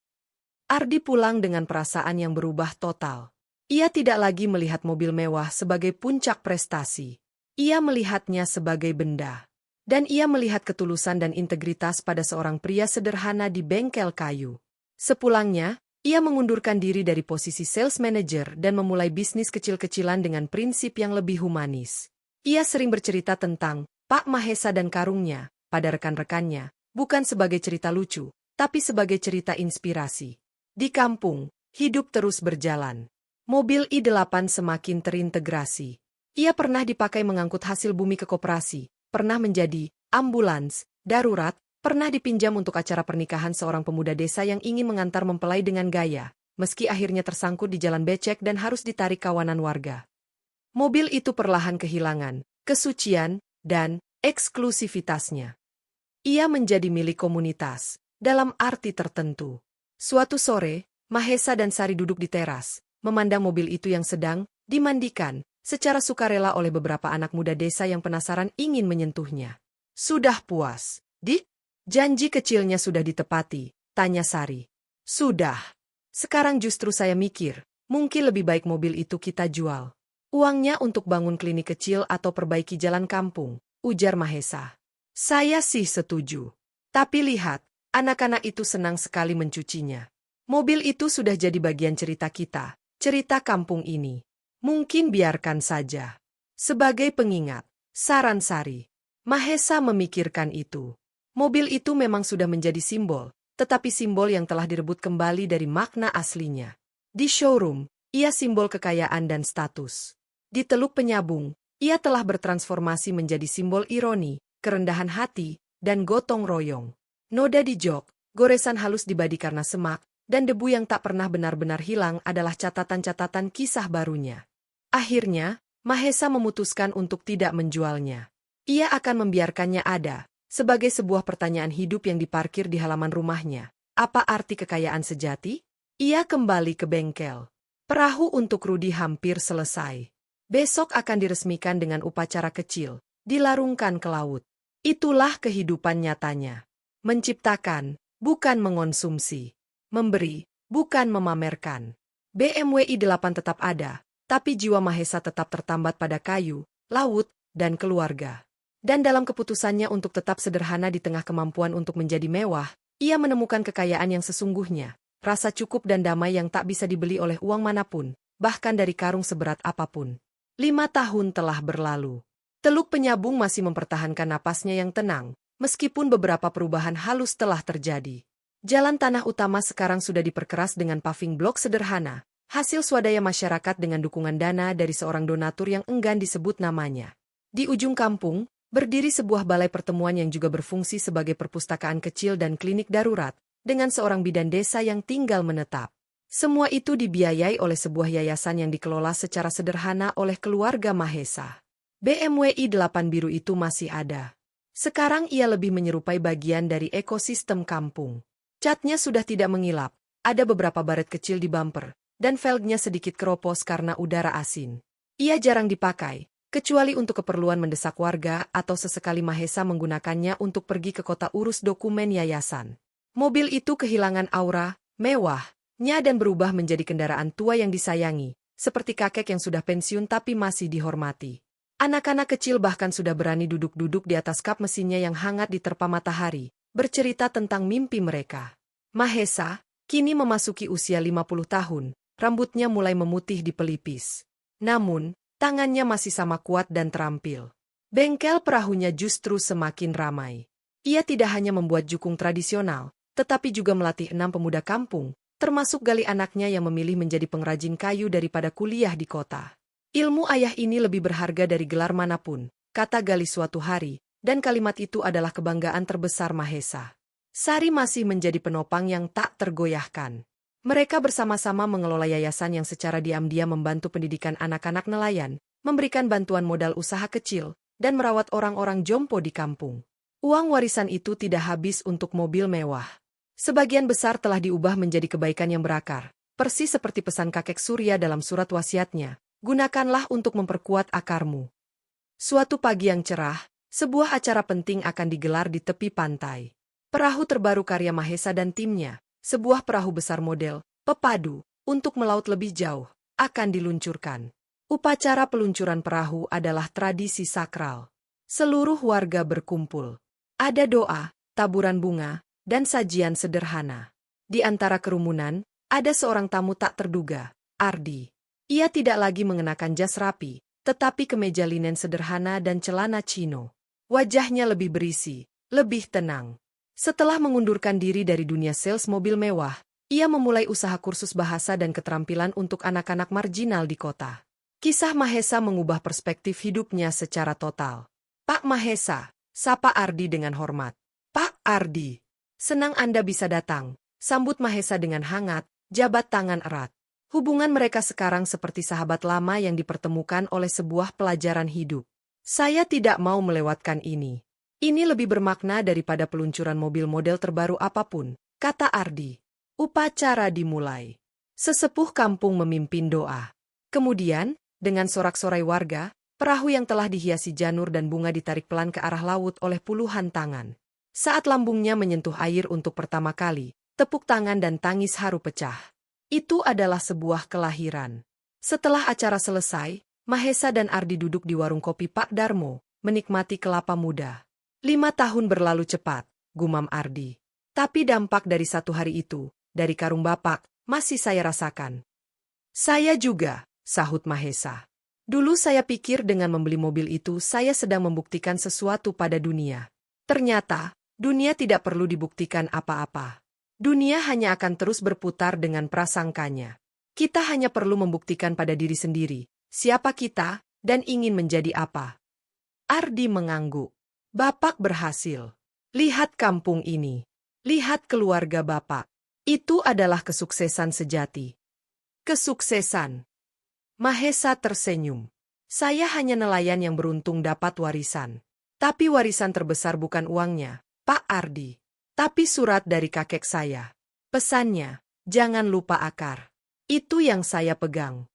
Ardi pulang dengan perasaan yang berubah total. Ia tidak lagi melihat mobil mewah sebagai puncak prestasi. Ia melihatnya sebagai benda. Dan ia melihat ketulusan dan integritas pada seorang pria sederhana di bengkel kayu. Sepulangnya, ia mengundurkan diri dari posisi sales manager dan memulai bisnis kecil-kecilan dengan prinsip yang lebih humanis. Ia sering bercerita tentang Pak Mahesa dan karungnya pada rekan-rekannya, bukan sebagai cerita lucu, tapi sebagai cerita inspirasi. Di kampung, hidup terus berjalan. Mobil i8 semakin terintegrasi. Ia pernah dipakai mengangkut hasil bumi ke koperasi, pernah menjadi ambulans, darurat, pernah dipinjam untuk acara pernikahan seorang pemuda desa yang ingin mengantar mempelai dengan gaya, meski akhirnya tersangkut di jalan becek dan harus ditarik kawanan warga. Mobil itu perlahan kehilangan kesucian dan eksklusivitasnya. Ia menjadi milik komunitas, dalam arti tertentu. Suatu sore, Mahesa dan Sari duduk di teras, memandang mobil itu yang sedang dimandikan, secara sukarela oleh beberapa anak muda desa yang penasaran ingin menyentuhnya. Sudah puas, Dik? Janji kecilnya sudah ditepati, tanya Sari. Sudah. Sekarang justru saya mikir, mungkin lebih baik mobil itu kita jual. Uangnya untuk bangun klinik kecil atau perbaiki jalan kampung, ujar Mahesa. Saya sih setuju. Tapi lihat, anak-anak itu senang sekali mencucinya. Mobil itu sudah jadi bagian cerita kita, cerita kampung ini. Mungkin biarkan saja. Sebagai pengingat, saran Sari. Mahesa memikirkan itu. Mobil itu memang sudah menjadi simbol, tetapi simbol yang telah direbut kembali dari makna aslinya. Di showroom, ia simbol kekayaan dan status. Di Teluk Penyabung, ia telah bertransformasi menjadi simbol ironi, kerendahan hati, dan gotong royong. Noda di jok, goresan halus di badi karena semak, dan debu yang tak pernah benar-benar hilang adalah catatan-catatan kisah barunya. Akhirnya, Mahesa memutuskan untuk tidak menjualnya. Ia akan membiarkannya ada, sebagai sebuah pertanyaan hidup yang diparkir di halaman rumahnya. Apa arti kekayaan sejati? Ia kembali ke bengkel. Perahu untuk Rudi hampir selesai. Besok akan diresmikan dengan upacara kecil, dilarungkan ke laut. Itulah kehidupan nyatanya. Menciptakan, bukan mengonsumsi. Memberi, bukan memamerkan. BMW i8 tetap ada, tapi jiwa Mahesa tetap tertambat pada kayu, laut, dan keluarga. Dan dalam keputusannya untuk tetap sederhana di tengah kemampuan untuk menjadi mewah, ia menemukan kekayaan yang sesungguhnya, rasa cukup dan damai yang tak bisa dibeli oleh uang manapun, bahkan dari karung seberat apapun. 5 tahun telah berlalu. Teluk Penyabung masih mempertahankan napasnya yang tenang, meskipun beberapa perubahan halus telah terjadi. Jalan tanah utama sekarang sudah diperkeras dengan paving blok sederhana, hasil swadaya masyarakat dengan dukungan dana dari seorang donatur yang enggan disebut namanya. Di ujung kampung, berdiri sebuah balai pertemuan yang juga berfungsi sebagai perpustakaan kecil dan klinik darurat, dengan seorang bidan desa yang tinggal menetap. Semua itu dibiayai oleh sebuah yayasan yang dikelola secara sederhana oleh keluarga Mahesa. BMW i8 biru itu masih ada. Sekarang ia lebih menyerupai bagian dari ekosistem kampung. Catnya sudah tidak mengilap, ada beberapa baret kecil di bumper, dan velgnya sedikit keropos karena udara asin. Ia jarang dipakai, kecuali untuk keperluan mendesak warga atau sesekali Mahesa menggunakannya untuk pergi ke kota urus dokumen yayasan. Mobil itu kehilangan aura, mewahnya dan berubah menjadi kendaraan tua yang disayangi, seperti kakek yang sudah pensiun tapi masih dihormati. Anak-anak kecil bahkan sudah berani duduk-duduk di atas kap mesinnya yang hangat diterpa matahari, bercerita tentang mimpi mereka. Mahesa, kini memasuki usia 50 tahun, rambutnya mulai memutih di pelipis. Namun, tangannya masih sama kuat dan terampil. Bengkel perahunya justru semakin ramai. Ia tidak hanya membuat jukung tradisional, tetapi juga melatih 6 pemuda kampung, termasuk Gali anaknya yang memilih menjadi pengrajin kayu daripada kuliah di kota. Ilmu ayah ini lebih berharga dari gelar manapun, kata Gali suatu hari, dan kalimat itu adalah kebanggaan terbesar Mahesa. Sari masih menjadi penopang yang tak tergoyahkan. Mereka bersama-sama mengelola yayasan yang secara diam-diam membantu pendidikan anak-anak nelayan, memberikan bantuan modal usaha kecil, dan merawat orang-orang jompo di kampung. Uang warisan itu tidak habis untuk mobil mewah. Sebagian besar telah diubah menjadi kebaikan yang berakar, persis seperti pesan kakek Surya dalam surat wasiatnya, gunakanlah untuk memperkuat akarmu. Suatu pagi yang cerah, sebuah acara penting akan digelar di tepi pantai. Perahu terbaru karya Mahesa dan timnya, sebuah perahu besar model pepadu untuk melaut lebih jauh, akan diluncurkan. Upacara peluncuran perahu adalah tradisi sakral. Seluruh warga berkumpul. Ada doa, taburan bunga, dan sajian sederhana. Di antara kerumunan, ada seorang tamu tak terduga, Ardi. Ia tidak lagi mengenakan jas rapi, tetapi kemeja linen sederhana dan celana chino. Wajahnya lebih berisi, lebih tenang. Setelah mengundurkan diri dari dunia sales mobil mewah, ia memulai usaha kursus bahasa dan keterampilan untuk anak-anak marginal di kota. Kisah Mahesa mengubah perspektif hidupnya secara total. Pak Mahesa, sapa Ardi dengan hormat. Pak Ardi, senang Anda bisa datang, sambut Mahesa dengan hangat, jabat tangan erat. Hubungan mereka sekarang seperti sahabat lama yang dipertemukan oleh sebuah pelajaran hidup. Saya tidak mau melewatkan ini. Ini lebih bermakna daripada peluncuran mobil model terbaru apapun, kata Ardi. Upacara dimulai. Sesepuh kampung memimpin doa. Kemudian, dengan sorak-sorai warga, perahu yang telah dihiasi janur dan bunga ditarik pelan ke arah laut oleh puluhan tangan. Saat lambungnya menyentuh air untuk pertama kali, tepuk tangan dan tangis haru pecah. Itu adalah sebuah kelahiran. Setelah acara selesai, Mahesa dan Ardi duduk di warung kopi Pak Darmo, menikmati kelapa muda. 5 tahun berlalu cepat, gumam Ardi. Tapi dampak dari satu hari itu, dari karung Bapak, masih saya rasakan. Saya juga, sahut Mahesa. Dulu saya pikir dengan membeli mobil itu saya sedang membuktikan sesuatu pada dunia. Ternyata, dunia tidak perlu dibuktikan apa-apa. Dunia hanya akan terus berputar dengan prasangkanya. Kita hanya perlu membuktikan pada diri sendiri, siapa kita, dan ingin menjadi apa. Ardi mengangguk. Bapak berhasil. Lihat kampung ini. Lihat keluarga Bapak. Itu adalah kesuksesan sejati. Kesuksesan. Mahesa tersenyum. Saya hanya nelayan yang beruntung dapat warisan. Tapi warisan terbesar bukan uangnya, Pak Ardi. Tapi surat dari kakek saya. Pesannya, jangan lupa akar. Itu yang saya pegang.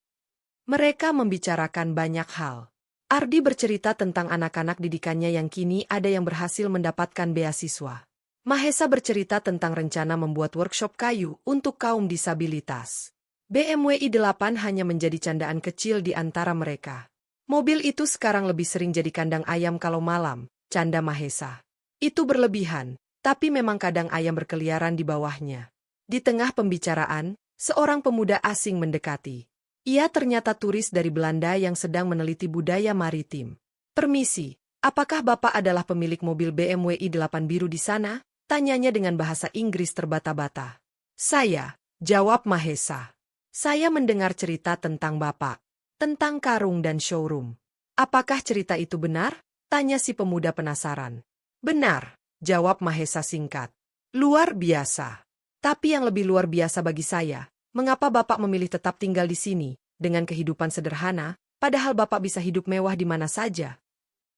Mereka membicarakan banyak hal. Ardi bercerita tentang anak-anak didikannya yang kini ada yang berhasil mendapatkan beasiswa. Mahesa bercerita tentang rencana membuat workshop kayu untuk kaum disabilitas. BMW i8 hanya menjadi candaan kecil di antara mereka. Mobil itu sekarang lebih sering jadi kandang ayam kalau malam, canda Mahesa. Itu berlebihan, tapi memang kadang ayam berkeliaran di bawahnya. Di tengah pembicaraan, seorang pemuda asing mendekati. Ia ternyata turis dari Belanda yang sedang meneliti budaya maritim. Permisi, apakah Bapak adalah pemilik mobil BMW i8 biru di sana? Tanyanya dengan bahasa Inggris terbata-bata. Saya, jawab Mahesa. Saya mendengar cerita tentang Bapak. Tentang karung dan showroom. Apakah cerita itu benar? Tanya si pemuda penasaran. Benar, jawab Mahesa singkat. Luar biasa. Tapi yang lebih luar biasa bagi saya, mengapa Bapak memilih tetap tinggal di sini, dengan kehidupan sederhana, padahal Bapak bisa hidup mewah di mana saja?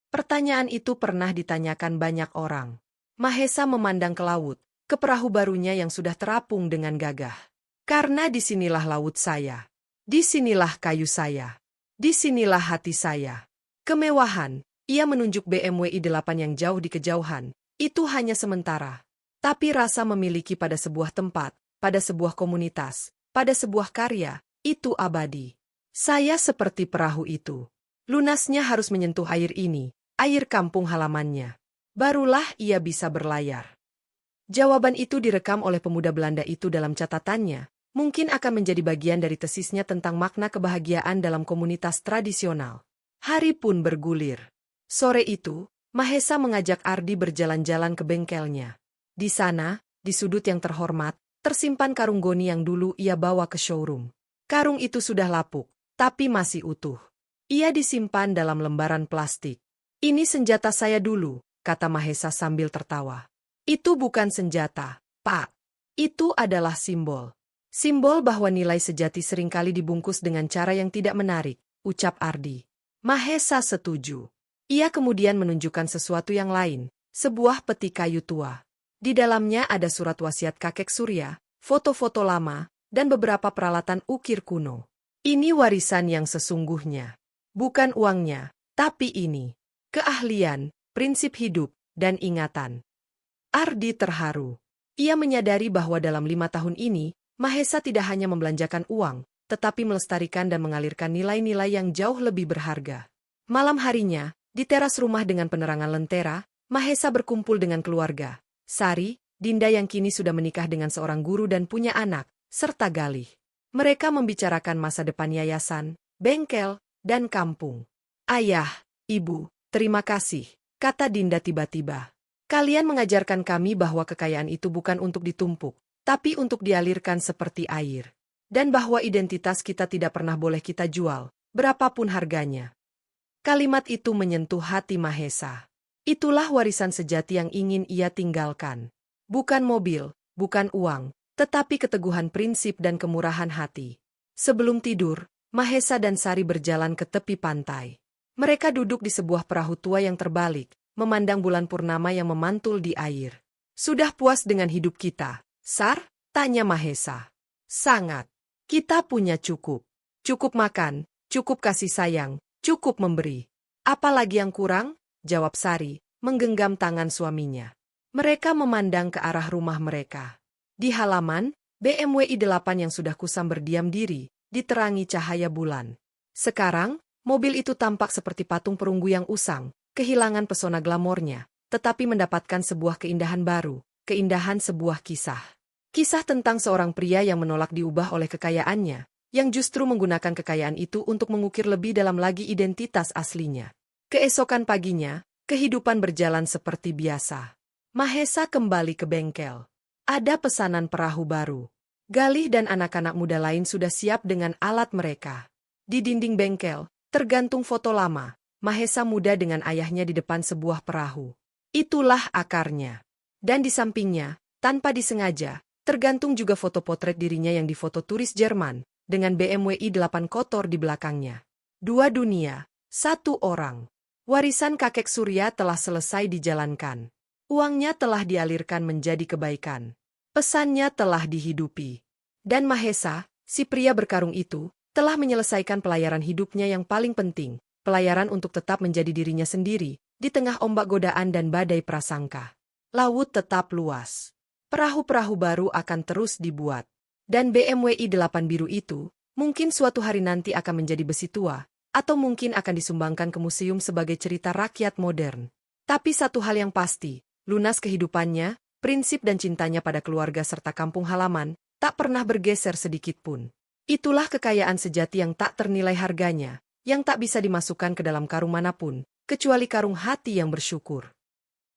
Pertanyaan itu pernah ditanyakan banyak orang. Mahesa memandang ke laut, ke perahu barunya yang sudah terapung dengan gagah. Karena disinilah laut saya. Disinilah kayu saya. Disinilah hati saya. Kemewahan, ia menunjuk BMW i8 yang jauh di kejauhan, itu hanya sementara. Tapi rasa memiliki pada sebuah tempat, pada sebuah komunitas, pada sebuah karya, itu abadi. Saya seperti perahu itu. Lunasnya harus menyentuh air ini, air kampung halamannya. Barulah ia bisa berlayar. Jawaban itu direkam oleh pemuda Belanda itu dalam catatannya, mungkin akan menjadi bagian dari tesisnya tentang makna kebahagiaan dalam komunitas tradisional. Hari pun bergulir. Sore itu, Mahesa mengajak Ardi berjalan-jalan ke bengkelnya. Di sana, di sudut yang terhormat, tersimpan karung goni yang dulu ia bawa ke showroom. Karung itu sudah lapuk, tapi masih utuh. Ia disimpan dalam lembaran plastik. Ini senjata saya dulu, kata Mahesa sambil tertawa. Itu bukan senjata, Pak. Itu adalah simbol. Simbol bahwa nilai sejati seringkali dibungkus dengan cara yang tidak menarik, ucap Ardi. Mahesa setuju. Ia kemudian menunjukkan sesuatu yang lain, sebuah peti kayu tua. Di dalamnya ada surat wasiat kakek Surya, foto-foto lama, dan beberapa peralatan ukir kuno. Ini warisan yang sesungguhnya. Bukan uangnya, tapi ini. Keahlian, prinsip hidup, dan ingatan. Ardi terharu. Ia menyadari bahwa dalam 5 tahun ini, Mahesa tidak hanya membelanjakan uang, tetapi melestarikan dan mengalirkan nilai-nilai yang jauh lebih berharga. Malam harinya, di teras rumah dengan penerangan lentera, Mahesa berkumpul dengan keluarga. Sari, Dinda yang kini sudah menikah dengan seorang guru dan punya anak, serta Galih. Mereka membicarakan masa depan yayasan, bengkel, dan kampung. Ayah, Ibu, terima kasih, kata Dinda tiba-tiba. Kalian mengajarkan kami bahwa kekayaan itu bukan untuk ditumpuk, tapi untuk dialirkan seperti air. Dan bahwa identitas kita tidak pernah boleh kita jual, berapapun harganya. Kalimat itu menyentuh hati Mahesa. Itulah warisan sejati yang ingin ia tinggalkan. Bukan mobil, bukan uang, tetapi keteguhan prinsip dan kemurahan hati. Sebelum tidur, Mahesa dan Sari berjalan ke tepi pantai. Mereka duduk di sebuah perahu tua yang terbalik, memandang bulan purnama yang memantul di air. Sudah puas dengan hidup kita, Sar? Tanya Mahesa. Sangat. Kita punya cukup. Cukup makan, cukup kasih sayang, cukup memberi. Apalagi yang kurang? Jawab Sari, menggenggam tangan suaminya. Mereka memandang ke arah rumah mereka. Di halaman, BMW i8 yang sudah kusam berdiam diri, diterangi cahaya bulan. Sekarang, mobil itu tampak seperti patung perunggu yang usang, kehilangan pesona glamornya, tetapi mendapatkan sebuah keindahan baru, keindahan sebuah kisah. Kisah tentang seorang pria yang menolak diubah oleh kekayaannya, yang justru menggunakan kekayaan itu untuk mengukir lebih dalam lagi identitas aslinya. Keesokan paginya, kehidupan berjalan seperti biasa. Mahesa kembali ke bengkel. Ada pesanan perahu baru. Galih dan anak-anak muda lain sudah siap dengan alat mereka. Di dinding bengkel, tergantung foto lama, Mahesa muda dengan ayahnya di depan sebuah perahu. Itulah akarnya. Dan di sampingnya, Tanpa disengaja, tergantung juga foto potret dirinya yang difoto turis Jerman, dengan BMW i8 kotor di belakangnya. 2 dunia, 1 orang. Warisan kakek Surya telah selesai dijalankan. Uangnya telah dialirkan menjadi kebaikan. Pesannya telah dihidupi. Dan Mahesa, si pria berkarung itu, telah menyelesaikan pelayaran hidupnya yang paling penting, pelayaran untuk tetap menjadi dirinya sendiri, di tengah ombak godaan dan badai prasangka. Laut tetap luas. Perahu-perahu baru akan terus dibuat. Dan BMW i8 biru itu, mungkin suatu hari nanti akan menjadi besi tua, atau mungkin akan disumbangkan ke museum sebagai cerita rakyat modern. Tapi satu hal yang pasti, lunas kehidupannya, prinsip dan cintanya pada keluarga serta kampung halaman, tak pernah bergeser sedikit pun. Itulah kekayaan sejati yang tak ternilai harganya, yang tak bisa dimasukkan ke dalam karung manapun, kecuali karung hati yang bersyukur.